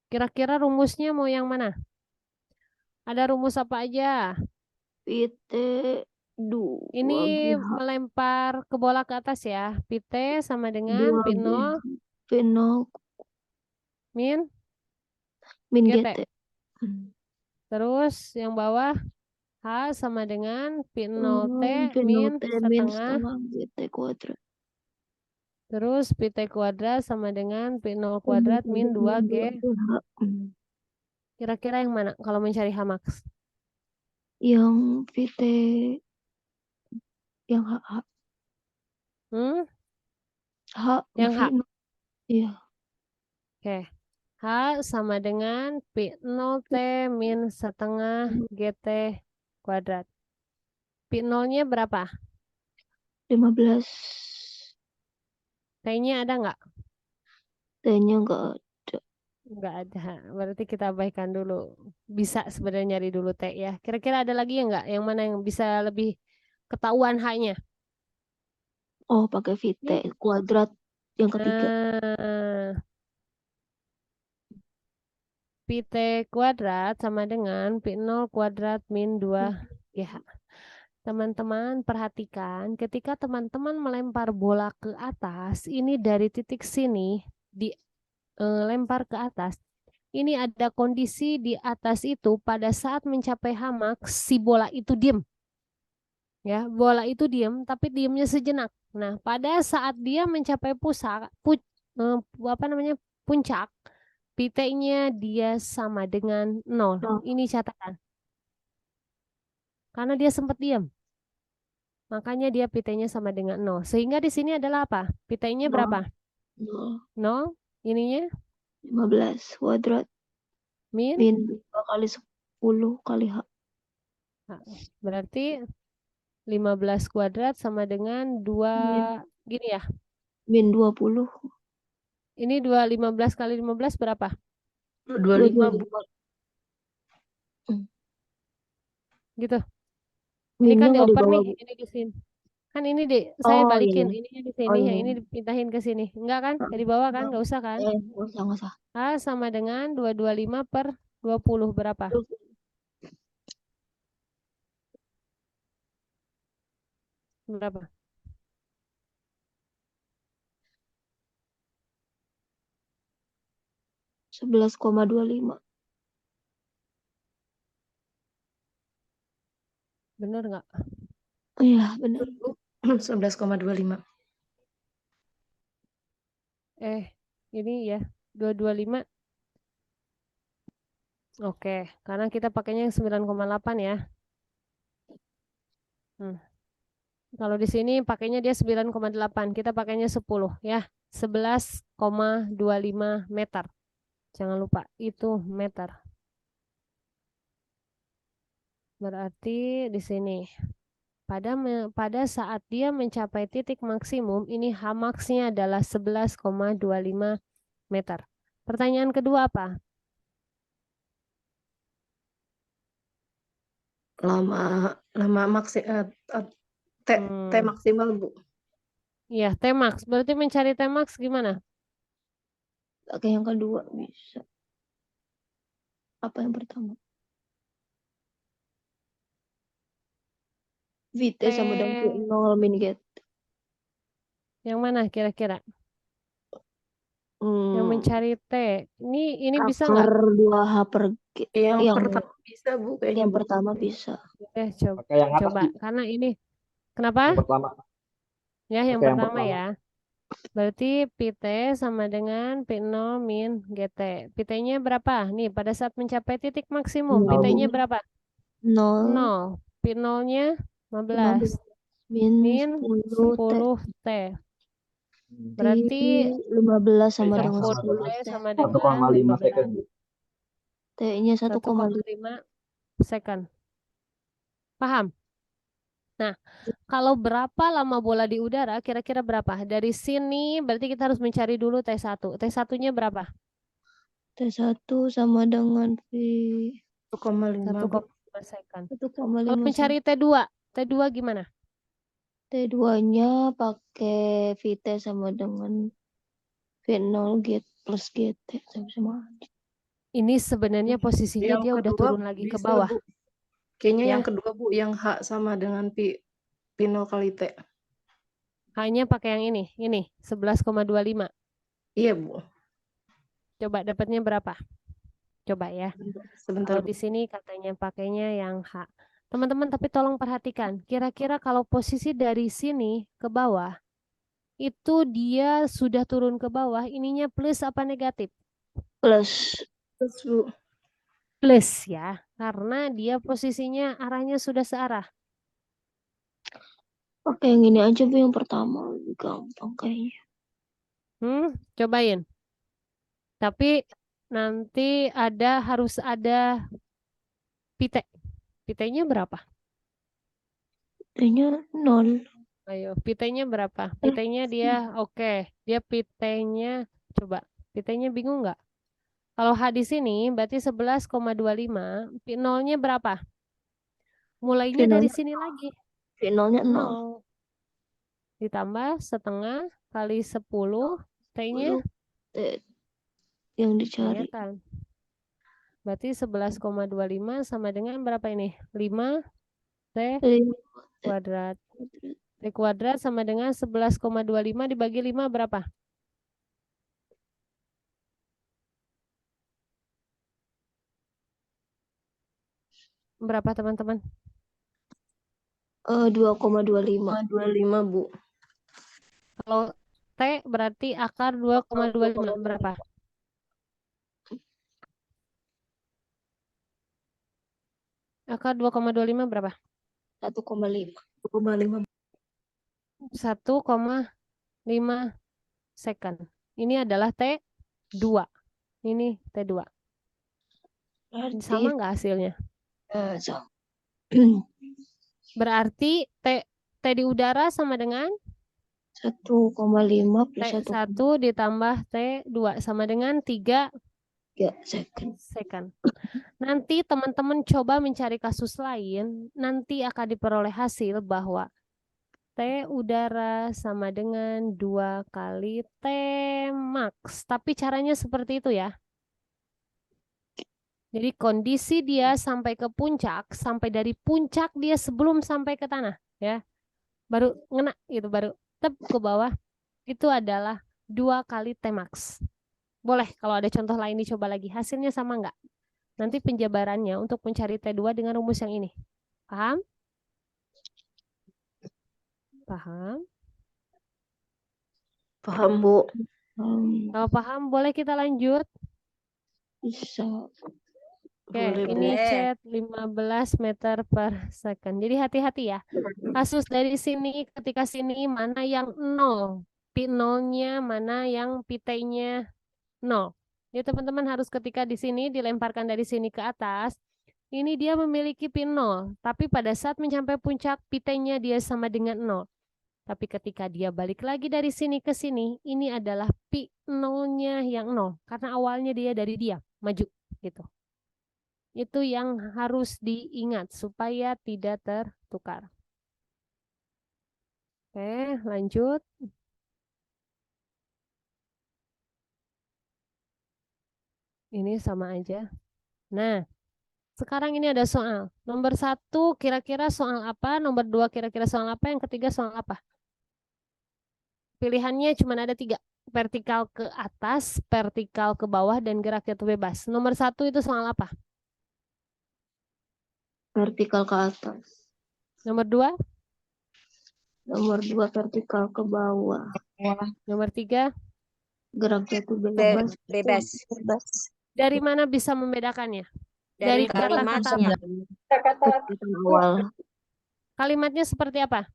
Kira-kira rumusnya mau yang mana? Ada rumus apa aja? PT 2 Ini GH melempar ke bola ke atas ya. Pt sama dengan 2 P0 V0 min min GT. GT. Terus yang bawah H sama dengan P0T min V0 T min setengah. setengah GT kuadrat. Terus Pt kuadrat sama dengan P0 kuadrat min 2G. Kira-kira yang mana kalau mencari Hmax? Yang VT yang H Hmm? H Yang H. V0. Iya. Oke. H sama dengan P0T min setengah GT kuadrat. P0-nya berapa? 15. T-nya ada nggak? T-nya enggak ada. Nggak ada. Berarti kita abaikan dulu. Bisa sebenarnya nyari dulu T ya. Kira-kira ada lagi yang nggak? Yang mana yang bisa lebih ketahuan H-nya? Oh, pakai VT kuadrat yang ketiga. Nah, Pt kuadrat sama dengan P0 kuadrat min 2GH. Teman-teman perhatikan ketika teman-teman melempar bola ke atas, ini dari titik sini dilempar ke atas. Ini ada kondisi di atas itu pada saat mencapai Hmax si bola itu diem. Ya, bola itu diem tapi diemnya sejenak. Nah, pada saat dia mencapai puncak, PT-nya dia sama dengan 0. Oh. Ini catatan. Karena dia sempat diam. Makanya dia PT-nya sama dengan 0. Sehingga di sini adalah apa? PT-nya berapa? 0. Ininya 15 kuadrat min. min 2 kali 10 kali H. Berarti 15 kuadrat sama dengan 2 gini ya. Min 20. Ini 15 kali 15 berapa? 25 Bu. Gitu. Ini Minnya kan nggak dioper dibawa, nih, Bu. ini di sini. Kan ini saya Oh, balikin, iya. ininya di sini, Oh, yang iya. ini dipindahin ke sini. Enggak kan? Dari bawah kan? Enggak usah kan? Nggak usah. A sama dengan 225 per 20 berapa? Berapa? 11,25. Bener nggak? Iya, benar. 11,25. Ini ya 225. Oke, karena kita pakainya yang 9,8 ya. Kalau di sini pakainya dia 9,8, kita pakainya 10 ya. 11,25 meter. Jangan lupa itu meter. Berarti di sini pada saat dia mencapai titik maksimum, ini Hmax-nya adalah 11,25 meter. Pertanyaan kedua apa? Lama T maksimal, Bu. Iya, Tmax. Berarti mencari Tmax gimana? Oke, yang kedua bisa. Apa yang pertama? VT sama dengan V0 min get. Yang mana kira-kira? Yang mencari T. Ini bisa nggak? Akar 2H per G. Yang Yang pertama bisa, Bu, kayaknya. yang Bu. pertama bisa. Coba, Pakai yang atas, coba. Bi. Karena ini, kenapa? Yang pertama. Ya, yang Pakai yang pertama pertama. ya. Berarti PT sama dengan P0 min GT. PT-nya berapa? Nih, pada saat mencapai titik maksimum, Nol. PT-nya berapa? 0 0. P0-nya 15. 15 min Min 10 T. 10 T. Berarti 15 sama T-nya dengan sama 10 T T. sama 1,5 dengan second. 15. T-nya 1,5. 1,5 second. Paham? Nah, kalau berapa lama bola di udara, kira-kira berapa? Dari sini berarti kita harus mencari dulu T1. T1-nya berapa? T1 sama dengan V 1,5, Bu. 1,5 second. 1,5 Kalau mencari T2, T2 gimana? T2-nya pakai VT sama dengan V0 get plus GT sama aja. Ini sebenarnya posisinya Yang dia udah kedua turun lagi ke bisa, bawah. Bu. Kayaknya Ya. yang kedua, Bu, yang H sama dengan P0 kali T. Hanya pakai yang ini 11,25. Iya, Bu. Coba dapatnya berapa? Coba ya. Sebentar, Kalau Bu. di sini katanya pakainya yang H. Teman-teman, tapi tolong perhatikan. Kira-kira kalau posisi dari sini ke bawah, itu dia sudah turun ke bawah, ininya plus apa negatif? Plus. Terus, Bu. Plus ya, karena dia posisinya arahnya sudah searah. Oke, yang ini aja Bu, yang pertama lebih gampang kayaknya. Cobain. Tapi nanti harus ada pite. Pitenya berapa? T-nya 0. Ayo, pitenya berapa? Pitenya dia oke. Dia pitenya coba. Pitenya bingung nggak? Kalau H di sini berarti 11,25. P0-nya berapa? Mulainya dari sini lagi. V0-nya 0. 0. Ditambah setengah kali 10. T-nya T yang dicari. kelihatan. Berarti 11,25 sama dengan berapa ini? 5 T kuadrat. T kuadrat sama dengan 11,25 dibagi 5 berapa? Berapa teman-teman? 2,25. 25, Bu. Kalau T berarti akar 2,25 berapa? Akar 2,25 berapa? 1,5. 1,5. 1,5 second. Ini adalah T2. Ini T2. Berarti Sama nggak hasilnya? sama. Berarti T di udara sama dengan 1,5 plus T1 ditambah T2 sama dengan 3 second. Nanti teman-teman coba mencari kasus lain, nanti akan diperoleh hasil bahwa T udara sama dengan 2 kali T max. Tapi caranya seperti itu ya. Jadi kondisi dia sampai ke puncak, sampai dari puncak dia sebelum sampai ke tanah, ya. Baru ngena gitu, baru tep ke bawah. Itu adalah 2 kali T max. Boleh kalau ada contoh lain dicoba lagi. Hasilnya sama nggak? Nanti penjabarannya untuk mencari T2 dengan rumus yang ini. Paham? Paham? Paham, Bu. Kalau paham, boleh kita lanjut. Bisa. Oke, Boleh, ini boleh. chat 15 meter per second. Jadi hati-hati ya. Kasus dari sini, ketika sini mana yang 0. P0-nya mana yang PT-nya 0. Jadi teman-teman harus ketika di sini dilemparkan dari sini ke atas, Ini dia memiliki pi 0, tapi pada saat mencapai puncak pi t-nya dia sama dengan 0. Tapi ketika dia balik lagi dari sini ke sini, ini adalah pi 0-nya yang 0. Karena awalnya dia dari dia, maju gitu. Itu yang harus diingat supaya tidak tertukar. Oke, lanjut. Ini sama aja. Nah, sekarang ini ada soal. Nomor 1 kira-kira soal apa? Nomor 2 kira-kira soal apa? Yang ketiga soal apa? Pilihannya cuma ada 3. Vertikal ke atas, vertikal ke bawah, dan gerak jatuh bebas. Nomor 1 itu soal apa? Vertikal ke atas. Nomor 2? Nomor 2 vertikal ke bawah. Nomor 3? Gerak jatuh bebas. Bebas. Dari mana bisa membedakannya? Dari Dari kata-kata kalimatnya. apa? Kecepatan awal. Kalimatnya seperti apa?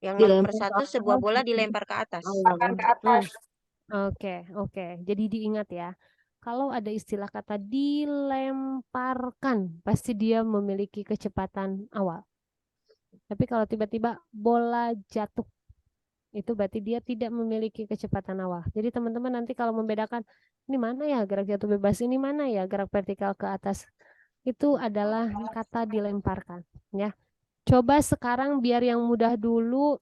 Yang Dilempar nomor 1 ke sebuah atas. bola dilempar ke atas. Oke. Jadi diingat ya. Kalau ada istilah kata dilemparkan, pasti dia memiliki kecepatan awal. Tapi kalau tiba-tiba bola jatuh, itu berarti dia tidak memiliki kecepatan awal. Jadi teman-teman nanti kalau membedakan, ini mana ya gerak jatuh bebas, ini mana ya gerak vertikal ke atas, itu adalah kata dilemparkan. Ya. Coba sekarang biar yang mudah dulu,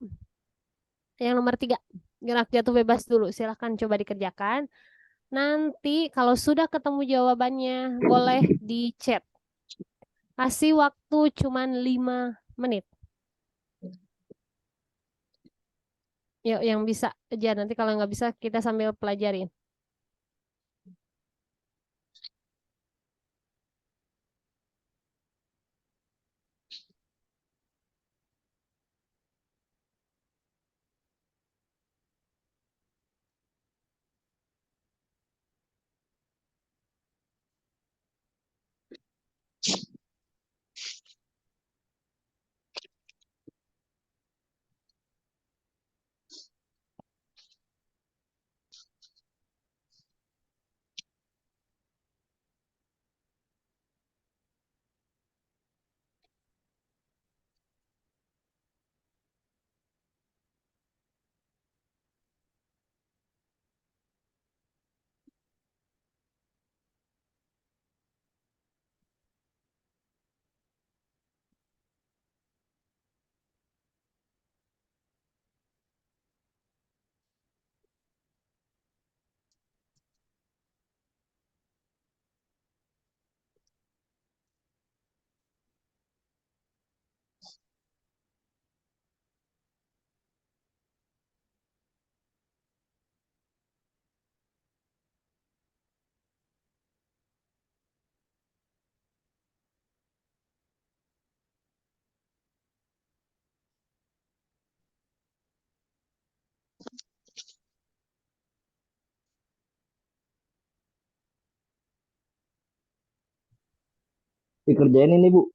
yang nomor 3, gerak jatuh bebas dulu. Silahkan coba dikerjakan. Nanti kalau sudah ketemu jawabannya, boleh di chat. Kasih waktu cuman 5 menit. Yuk, yang bisa aja. Nanti kalau nggak bisa, kita sambil pelajarin. Dikerjain ini, Bu.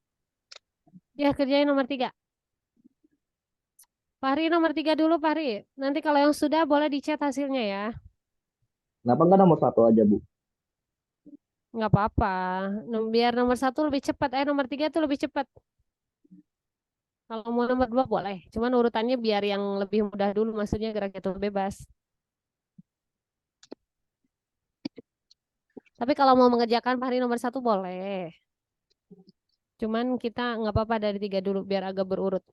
Ya, kerjain nomor 3. Fahri nomor 3 dulu, Fahri. Nanti kalau yang sudah boleh di chat hasilnya ya. Kenapa nggak nomor 1 aja, Bu? Nggak apa-apa. Biar nomor 1 lebih cepat. Nomor 3 itu lebih cepat. Kalau mau nomor 2 boleh. Cuman urutannya biar yang lebih mudah dulu. Maksudnya gerak jatuh bebas. Tapi kalau mau mengerjakan Fahri nomor 1 boleh. Cuman kita nggak apa-apa dari 3 dulu. Biar agak berurut.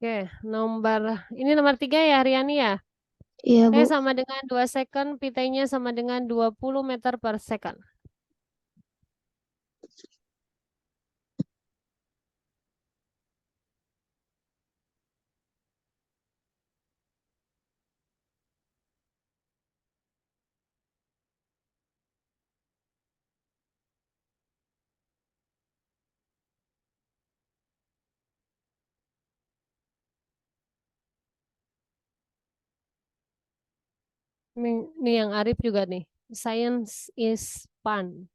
Oke, ini nomor 3 ya, Riani ya. Iya, Bu. Sama dengan 2 second, pitanya sama dengan 20 meter per second. Ini yang Arif juga nih. Science is fun.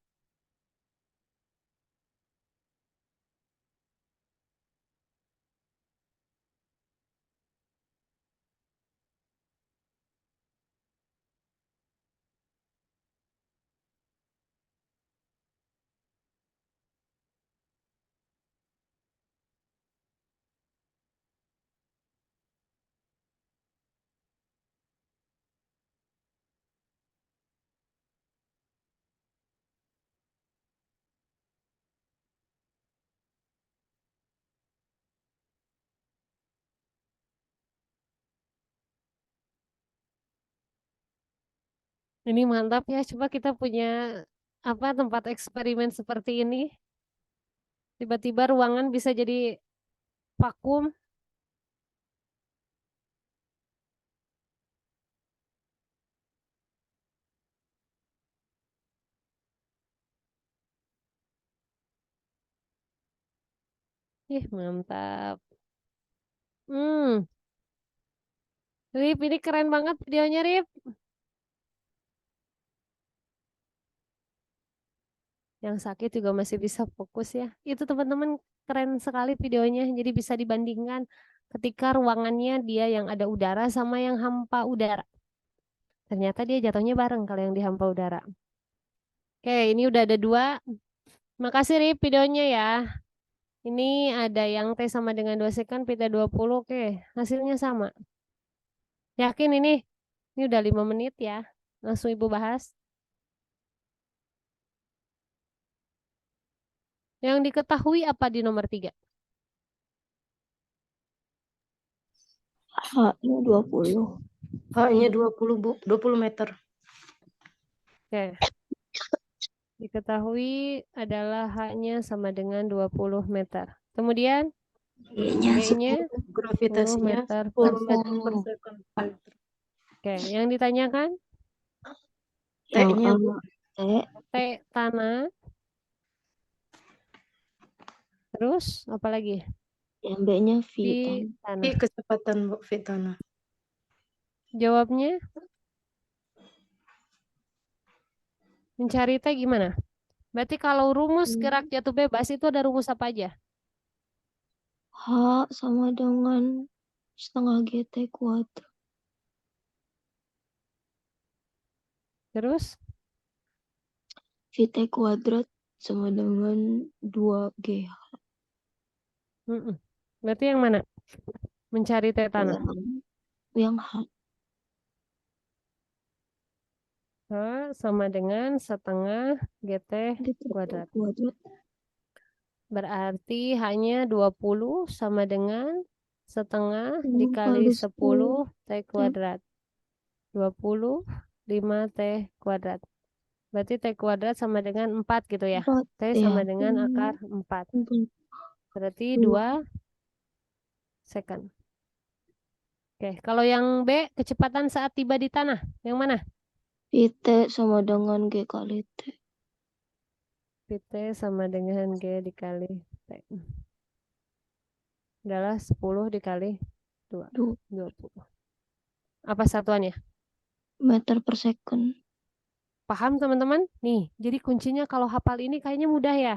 Ini mantap ya. Coba kita punya apa tempat eksperimen seperti ini. Tiba-tiba ruangan bisa jadi vakum. Ih, mantap. Hmm, Rip, ini keren banget videonya, Rip. Yang sakit juga masih bisa fokus ya. Itu teman-teman keren sekali videonya. Jadi bisa dibandingkan ketika ruangannya dia yang ada udara sama yang hampa udara. Ternyata dia jatuhnya bareng kalau yang di hampa udara. Oke, ini udah ada 2. Makasih Rip videonya ya. Ini ada yang T sama dengan 2 second, pita 20. Oke, hasilnya sama. Yakin ini? Ini udah 5 menit ya. Langsung Ibu bahas. Yang diketahui apa di nomor 3? H-nya 20. H-nya 20, Bu. 20 meter. Oke. Diketahui adalah H-nya sama dengan 20 meter. Kemudian B-nya B-nya 10 Gravitasinya meter 10 per meter per second. second. Oke, yang ditanyakan yang T-nya, A Bu. T, T tanah. Terus apa lagi? yang B-nya V Di tan. I tanah. kecepatan, Bu, V tanah. Jawabnya mencari T gimana? Berarti kalau rumus gerak jatuh bebas itu ada rumus apa aja? H sama dengan setengah GT kuadrat. Terus VT kuadrat sama dengan 2G. Mm-mm. Berarti yang mana? Mencari T tanah. Yang H. H sama dengan setengah GT GT kuadrat. kuadrat. Berarti hanya 20 sama dengan setengah dikali Kali 10 T T. kuadrat. 20 5 T kuadrat. Berarti T kuadrat sama dengan 4 gitu ya. 4. T Ya. sama dengan akar 4. Berarti 2 second. Oke, kalau yang B, kecepatan saat tiba di tanah. Yang mana? VT sama dengan G kali T. PT sama dengan G dikali T. Adalah 10 dikali 2. 20. Apa satuannya? Meter per second. Paham teman-teman? Nih, jadi kuncinya kalau hafal ini kayaknya mudah ya.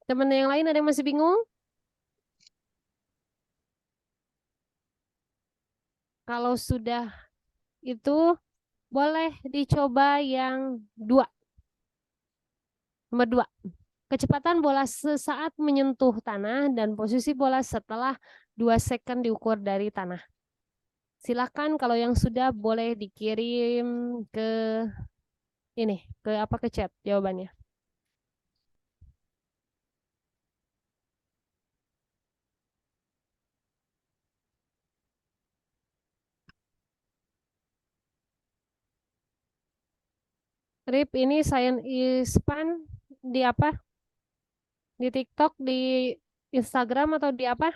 Teman yang lain ada yang masih bingung? Kalau sudah itu boleh dicoba yang 2. Nomor 2. Kecepatan bola sesaat menyentuh tanah dan posisi bola setelah 2 second diukur dari tanah. Silakan kalau yang sudah boleh dikirim ke ini, ke chat jawabannya. Rip, ini Science is Fun di apa? Di TikTok, di Instagram atau di apa?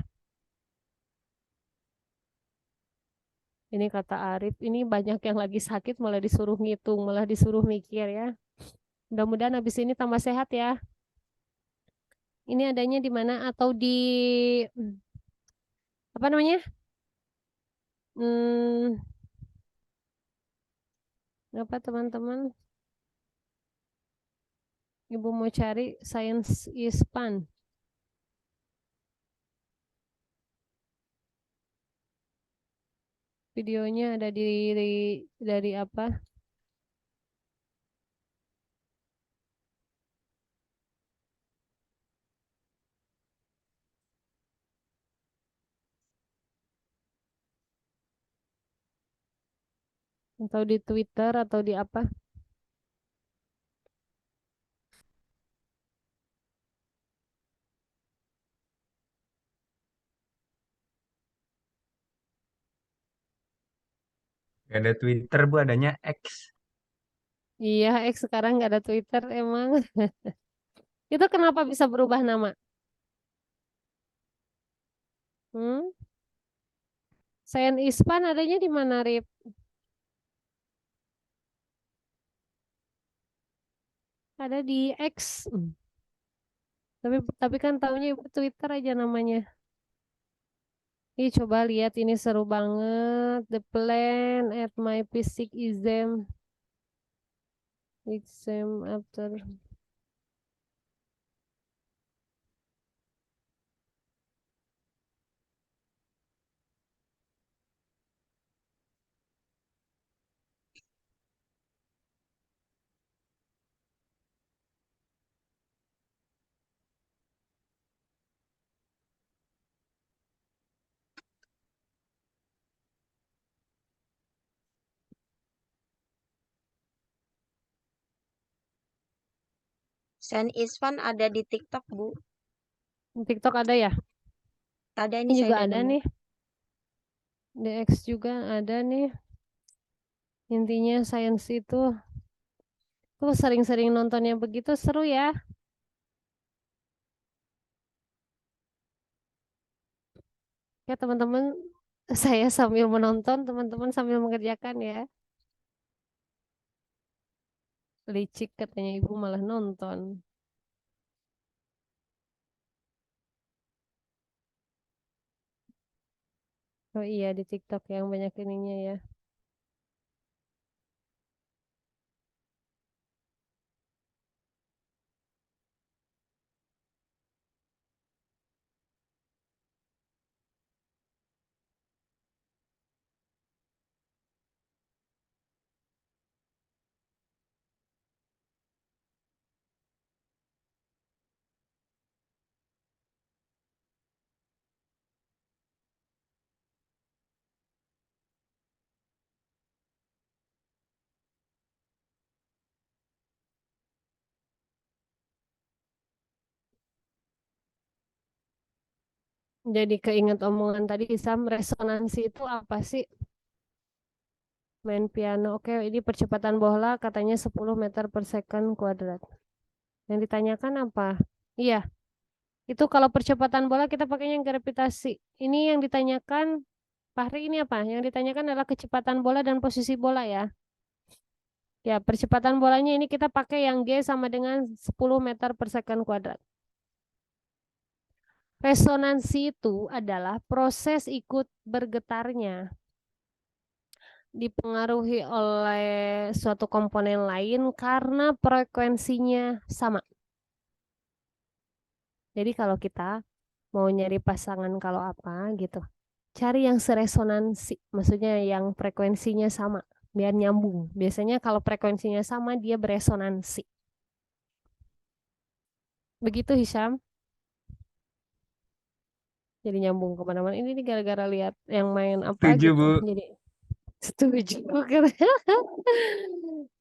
Ini kata Arif, ini banyak yang lagi sakit malah disuruh ngitung, malah disuruh mikir ya. Mudah-mudahan habis ini tambah sehat ya. Ini adanya di mana atau di apa namanya? Hmm, apa teman-teman? Ibu mau cari Science is Fun. Videonya ada dari apa? Atau di Twitter atau di apa? Gak ada Twitter, Bu, adanya X. Iya, X sekarang nggak ada Twitter emang. Itu kenapa bisa berubah nama? Hmm? Sayan Ispan adanya di mana, Rip? Ada di X. Tapi kan taunya ibu Twitter aja namanya. Ih, coba lihat ini seru banget. The plan at my physics exam after. Saint Isvan ada di TikTok, Bu. TikTok ada ya? Ada Ini ini saya juga udah ada nemu. nih. DX juga ada nih. Intinya sains itu tuh sering-sering nontonnya begitu seru ya. Ya teman-teman, saya sambil menonton, teman-teman sambil mengerjakan ya. Licik katanya ibu malah nonton. Oh iya di TikTok yang banyak ininya ya. Jadi keinget omongan tadi Sam, resonansi itu apa sih? Main piano. Oke, ini percepatan bola katanya 10 meter per second kuadrat. Yang ditanyakan apa? Iya, itu kalau percepatan bola kita pakainya gravitasi. Ini yang ditanyakan, Fahri ini apa? Yang ditanyakan adalah kecepatan bola dan posisi bola ya. Ya, percepatan bolanya ini kita pakai yang G sama dengan 10 meter per second kuadrat. Resonansi itu adalah proses ikut bergetarnya dipengaruhi oleh suatu komponen lain karena frekuensinya sama. Jadi kalau kita mau nyari pasangan kalau apa gitu, cari yang seresonansi, maksudnya yang frekuensinya sama, biar nyambung. Biasanya kalau frekuensinya sama dia beresonansi. Begitu Hisham. Jadi nyambung kemana-mana. Ini nih gara-gara lihat yang main apa Setuju, gitu. Bu. Jadi setuju.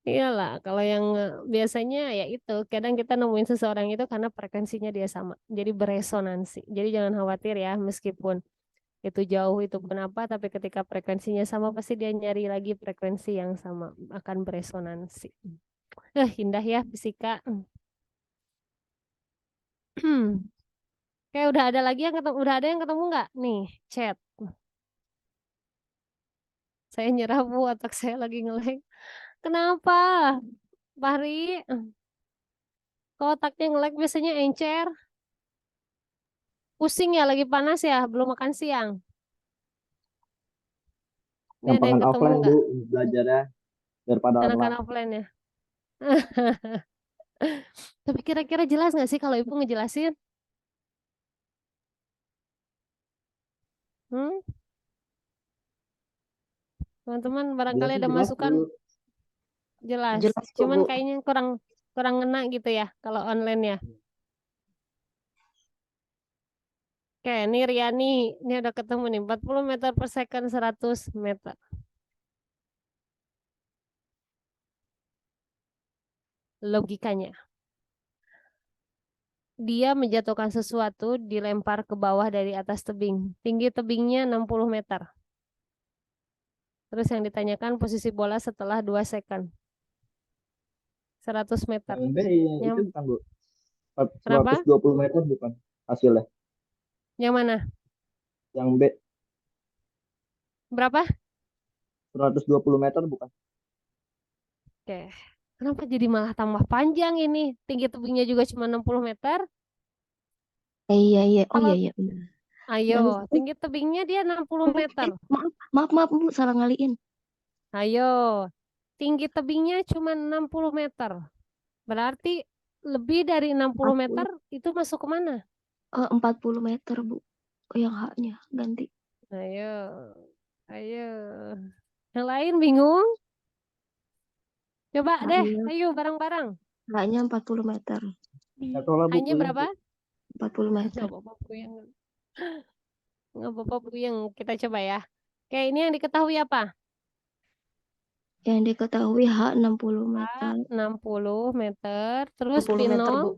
Iyalah, kalau yang biasanya ya itu, kadang kita nemuin seseorang itu karena frekuensinya dia sama. Jadi beresonansi. Jadi jangan khawatir ya, meskipun itu jauh itu pun apa, tapi ketika frekuensinya sama pasti dia nyari lagi frekuensi yang sama, akan beresonansi. Indah ya fisika. Kayak udah ada lagi yang ketemu, udah ada yang ketemu nggak? Nih, chat. Saya nyerah Bu, otak saya lagi nge-lag. Kenapa? Fahri, kok otaknya nge-lag biasanya encer? Pusing ya, lagi panas ya, belum makan siang. Ini ada yang Gampangkan ketemu offline, Bu, nggak? belajarnya daripada Anak-anak online. offline ya. Tapi kira-kira jelas nggak sih kalau ibu ngejelasin? Hmm? Teman-teman barangkali Jelasnya ada jelas, masukan Bu. jelas. Jelas kok, Cuman Bu. kayaknya kurang kurang ngena gitu ya kalau online ya. Oke, ini Riani, ini udah ketemu nih 40 meter per second 100 meter. Logikanya. Dia menjatuhkan sesuatu dilempar ke bawah dari atas tebing. Tinggi tebingnya 60 meter. Terus yang ditanyakan posisi bola setelah 2 second. 100 meter. Yang B itu Yang bukan, Bu. berapa? 120 meter bukan hasilnya. Yang mana? Yang B Berapa? 120 meter bukan. Oke. Kenapa jadi malah tambah panjang ini? Tinggi tebingnya juga cuma 60 meter. Iya. Oh Kalau iya benar. ayo, Dan tinggi tebingnya dia 60 meter. maaf Bu, salah ngaliin. Ayo. Tinggi tebingnya cuma 60 meter. Berarti lebih dari 60 meter itu masuk ke mana? 40 meter Bu. Yang H-nya ganti. Ayo. Ayo. Yang lain bingung? Coba deh, H-nya ayo bareng-bareng. H-nya 40 meter. Atau lah, Bu, Hanya puyeng, berapa? 40 meter. Nggak apa-apa puyeng. Nggak apa-apa puyeng. Kita coba ya. Oke, ini yang diketahui apa? Yang diketahui H 60 A, meter. 60 meter. Terus 60 meter, pinol. Bu.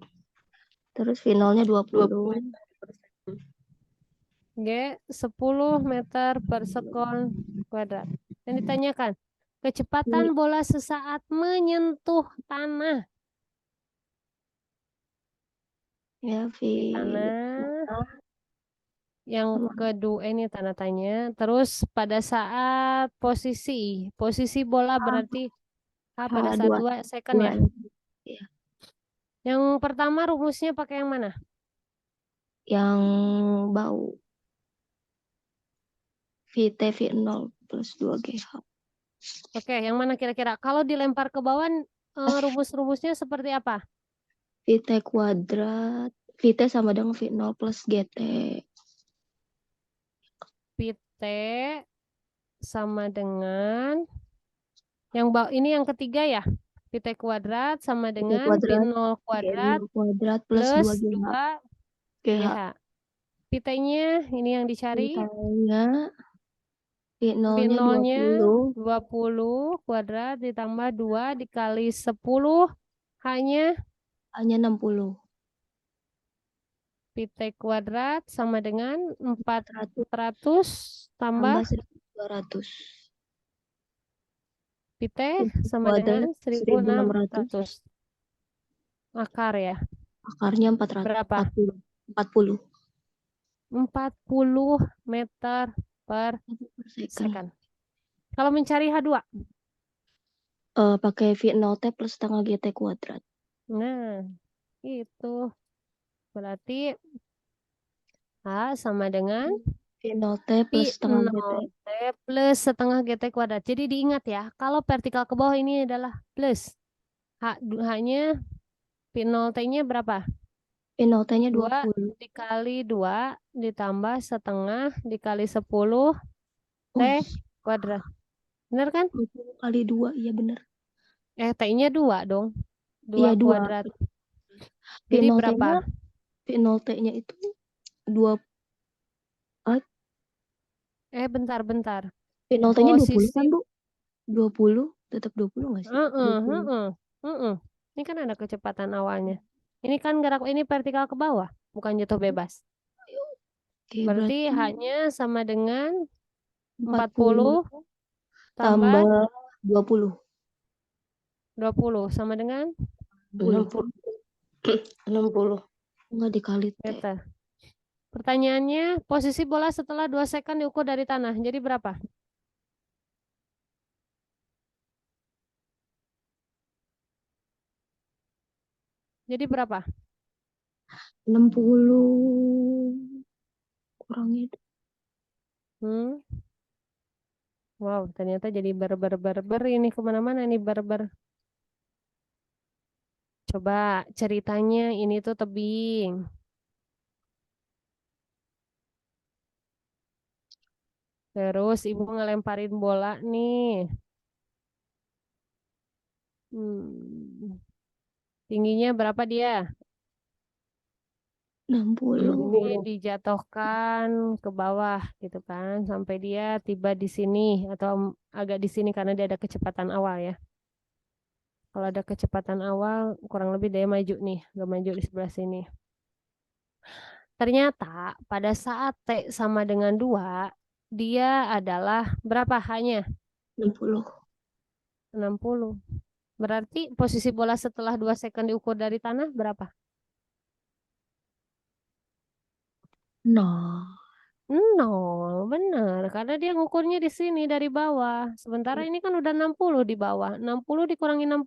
Terus finalnya 20 20. meter per second. G, 10 meter per sekon kuadrat. Yang ditanyakan, kecepatan bola sesaat menyentuh tanah. Ya, Di tanah. Yang kedua ini tanda tanya. Terus pada saat posisi bola berarti H pada saat 2 second ya. Iya. Yang pertama rumusnya pakai yang mana? Yang bau. VT V0 plus 2GH. Oke, yang mana kira-kira? Kalau dilempar ke bawah rumus-rumusnya seperti apa? VT kuadrat. VT sama dengan V0 plus GT. PT sama dengan ini yang ketiga ya. PT kuadrat sama dengan kuadrat, P0 kuadrat kuadrat plus plus 2GH. 2 GH. PT-nya ini yang dicari. P0-nya P0-nya 20. 20 kuadrat ditambah 2 dikali 10 hanya 60. PT kuadrat sama dengan 400 tambah Tambah 1200. PT sama dengan 1600. Akar ya. Akarnya 400. Berapa? 40. 40 meter per second. Kalau mencari H2? Pakai V0T plus setengah GT kuadrat. Nah, itu. Berarti H sama dengan V0T plus setengah GT. P0T plus setengah GT kuadrat. Jadi diingat ya, kalau vertikal ke bawah ini adalah plus. H-nya P0T-nya berapa? V0T-nya 2 20. dikali 2 ditambah setengah dikali 10 T kuadrat. Benar kan? 20 kali 2, iya benar. T-nya 2 dong. 2 Iya, 2. kuadrat. Jadi berapa? V0T-nya itu 2. Bentar. V0T-nya 20 Posisi kan, Bu? 20, tetap 20 nggak sih? 20. Ini kan ada kecepatan awalnya. Ini kan gerak ini vertikal ke bawah, bukan jatuh bebas. Oke, Berarti H-nya sama dengan 40 tambah 20. 20 sama dengan 60. Enggak dikali T. meter. Pertanyaannya, posisi bola setelah 2 second diukur dari tanah. Jadi berapa? Jadi berapa? 60 kurangnya. Wow, ternyata jadi berber ini kemana-mana nih berber. Coba ceritanya ini tuh tebing. Terus ibu ngelemparin bola nih. Tingginya berapa dia? 60. Ini dijatuhkan ke bawah gitu kan sampai dia tiba di sini atau agak di sini karena dia ada kecepatan awal ya. Kalau ada kecepatan awal kurang lebih dia maju nih, agak maju di sebelah sini. Ternyata pada saat T sama dengan 2 dia adalah berapa hanya? 60. 60. Berarti posisi bola setelah 2 second diukur dari tanah berapa? 0. 0, benar. Karena dia ngukurnya di sini dari bawah. Sementara ini kan udah 60 di bawah. 60 dikurangi 60,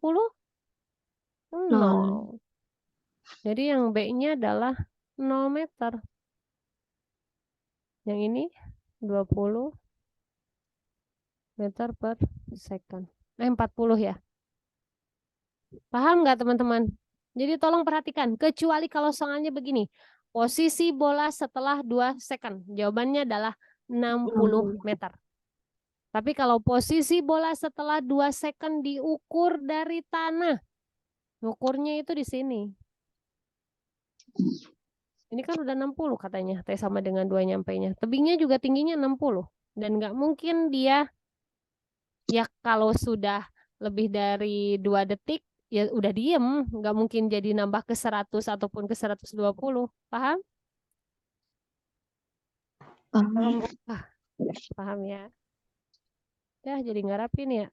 0. 0. Jadi yang B-nya adalah 0 meter. Yang ini 20 meter per second. 40 ya. Paham nggak teman-teman? Jadi tolong perhatikan. Kecuali kalau soalnya begini. Posisi bola setelah 2 second. Jawabannya adalah 60 meter. Tapi kalau posisi bola setelah 2 second diukur dari tanah. Ukurnya itu di sini. Ini kan udah 60 katanya. T sama dengan 2 nyampainya. Tebingnya juga tingginya 60. Dan nggak mungkin dia, ya kalau sudah lebih dari 2 detik, ya udah diem. Nggak mungkin jadi nambah ke 100 ataupun ke 120. Paham? Paham. Ah, paham ya. Ya, jadi nggak rapi nih ya.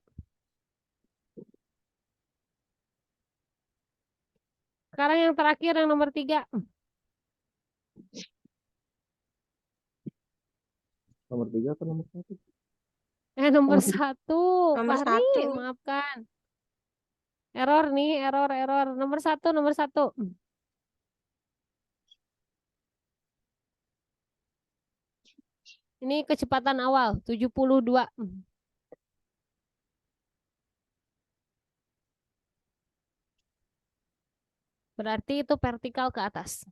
Sekarang yang terakhir, yang nomor 3. Nomor 3 atau nomor 1? Nomor Nomor 1. Nomor Fahri, 1. maafkan. Error nih, error. Nomor 1, nomor 1. Ini kecepatan awal, 72. Berarti itu vertikal ke atas.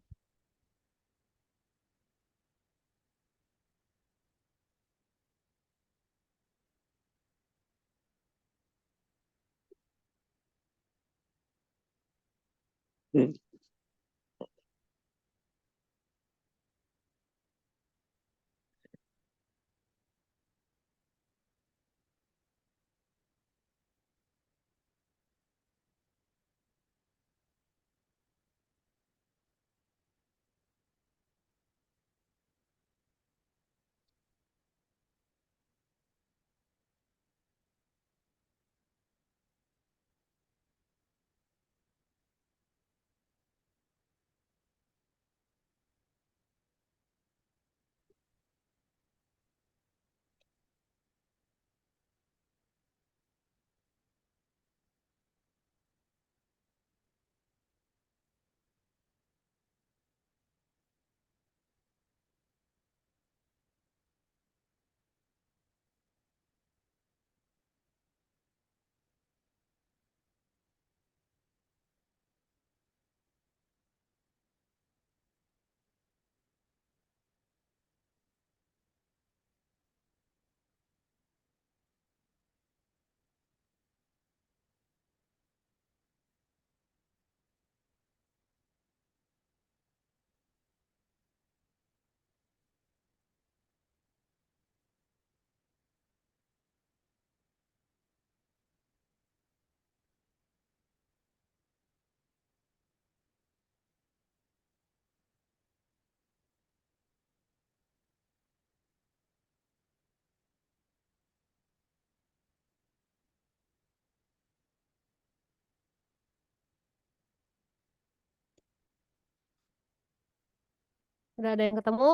Udah ada yang ketemu?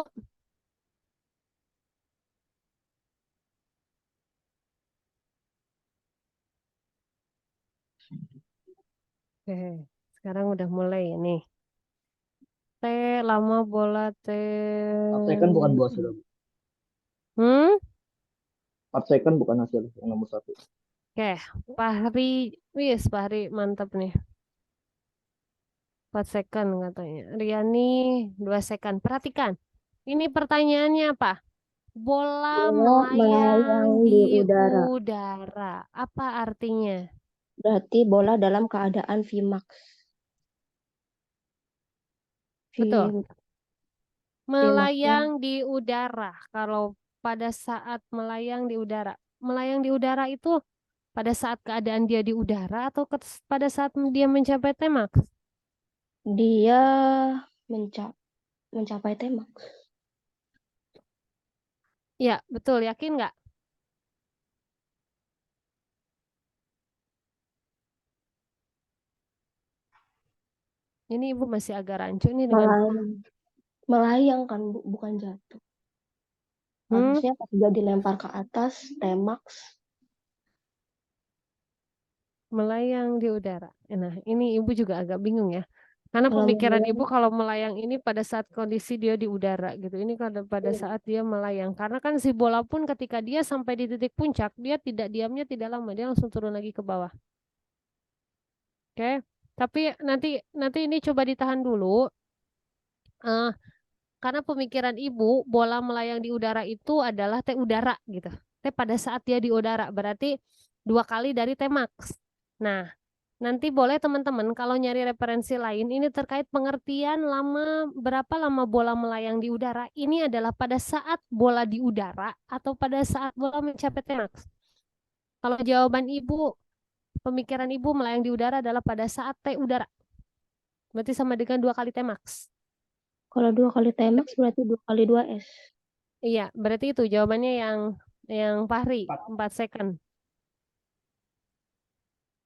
Oke, sekarang udah mulai nih. T lama bola T. 4 second bukan buat hasil. Hmm? 4 second bukan hasil yang nomor 1. Oke, Fahri, Fahri mantap nih. 4 second katanya. Riani 2 second. Perhatikan. Ini pertanyaannya apa? Bola melayang di udara. Apa artinya? Berarti bola dalam keadaan Vmax. Betul. Vmax-nya Melayang di udara. Kalau pada saat melayang di udara. Melayang di udara itu pada saat keadaan dia di udara atau pada saat dia mencapai Tmax? dia mencapai Tmax. Ya, betul. Yakin nggak? Ini Ibu masih agak rancu nih dengan Melayang kan Bu, bukan jatuh. Harusnya pas dia dilempar ke atas, T-max. melayang di udara. Nah, ini Ibu juga agak bingung ya. Karena Kalau pemikiran melayang, Ibu kalau melayang ini pada saat kondisi dia di udara gitu. Ini pada saat dia melayang. Karena kan si bola pun ketika dia sampai di titik puncak, dia diamnya tidak lama, dia langsung turun lagi ke bawah. Oke. Tapi nanti ini coba ditahan dulu. Karena pemikiran Ibu, bola melayang di udara itu adalah T udara gitu. T pada saat dia di udara, berarti 2 kali dari T-max. Nah, nanti boleh teman-teman kalau nyari referensi lain ini terkait pengertian berapa lama bola melayang di udara. Ini adalah pada saat bola di udara atau pada saat bola mencapai T-max. Kalau jawaban Ibu, pemikiran Ibu melayang di udara adalah pada saat T udara. Berarti sama dengan 2 kali T-max. kalau 2 kali T-max berarti 2 kali 2S. Iya, berarti itu jawabannya yang Fahri, 4 second.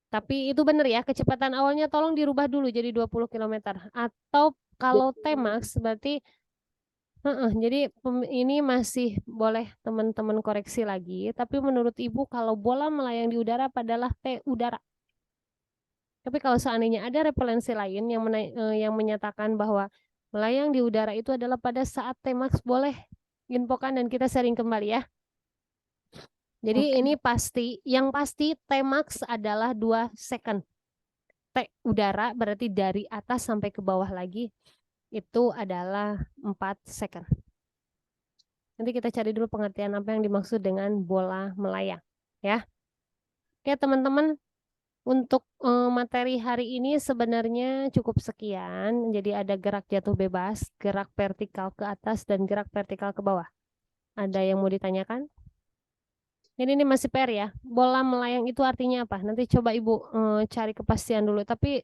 Tapi itu benar ya, kecepatan awalnya tolong dirubah dulu jadi 20 km. Atau kalau T-max berarti jadi ini masih boleh teman-teman koreksi lagi. Tapi menurut Ibu kalau bola melayang di udara adalah T udara. Tapi kalau seandainya ada referensi lain yang menyatakan bahwa melayang di udara itu adalah pada saat T-max, boleh infokan dan kita sharing kembali ya. Jadi ini yang pasti T-max adalah 2 second. T udara berarti dari atas sampai ke bawah lagi itu adalah 4 second. Nanti kita cari dulu pengertian apa yang dimaksud dengan bola melayang ya. Oke teman-teman, untuk materi hari ini sebenarnya cukup sekian. Jadi ada gerak jatuh bebas, gerak vertikal ke atas dan gerak vertikal ke bawah. Ada yang mau ditanyakan? Ini masih PR ya. Bola melayang itu artinya apa? Nanti coba Ibu cari kepastian dulu. Tapi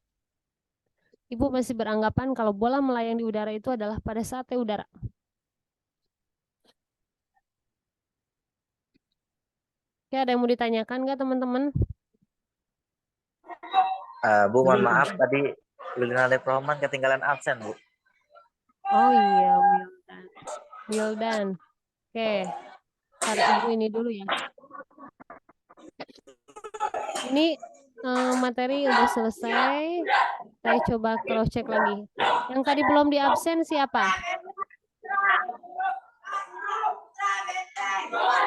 Ibu masih beranggapan kalau bola melayang di udara itu adalah pada saat T udara. Oke, ada yang mau ditanyakan nggak teman-teman? Bu, mohon maaf tadi Wildan Leproman ketinggalan absen, Bu. Oh iya, Wildan. Oke, ntar Ibu ini dulu ya. Ini materi udah selesai. Saya coba cross check lagi. Yang tadi belum di absen siapa?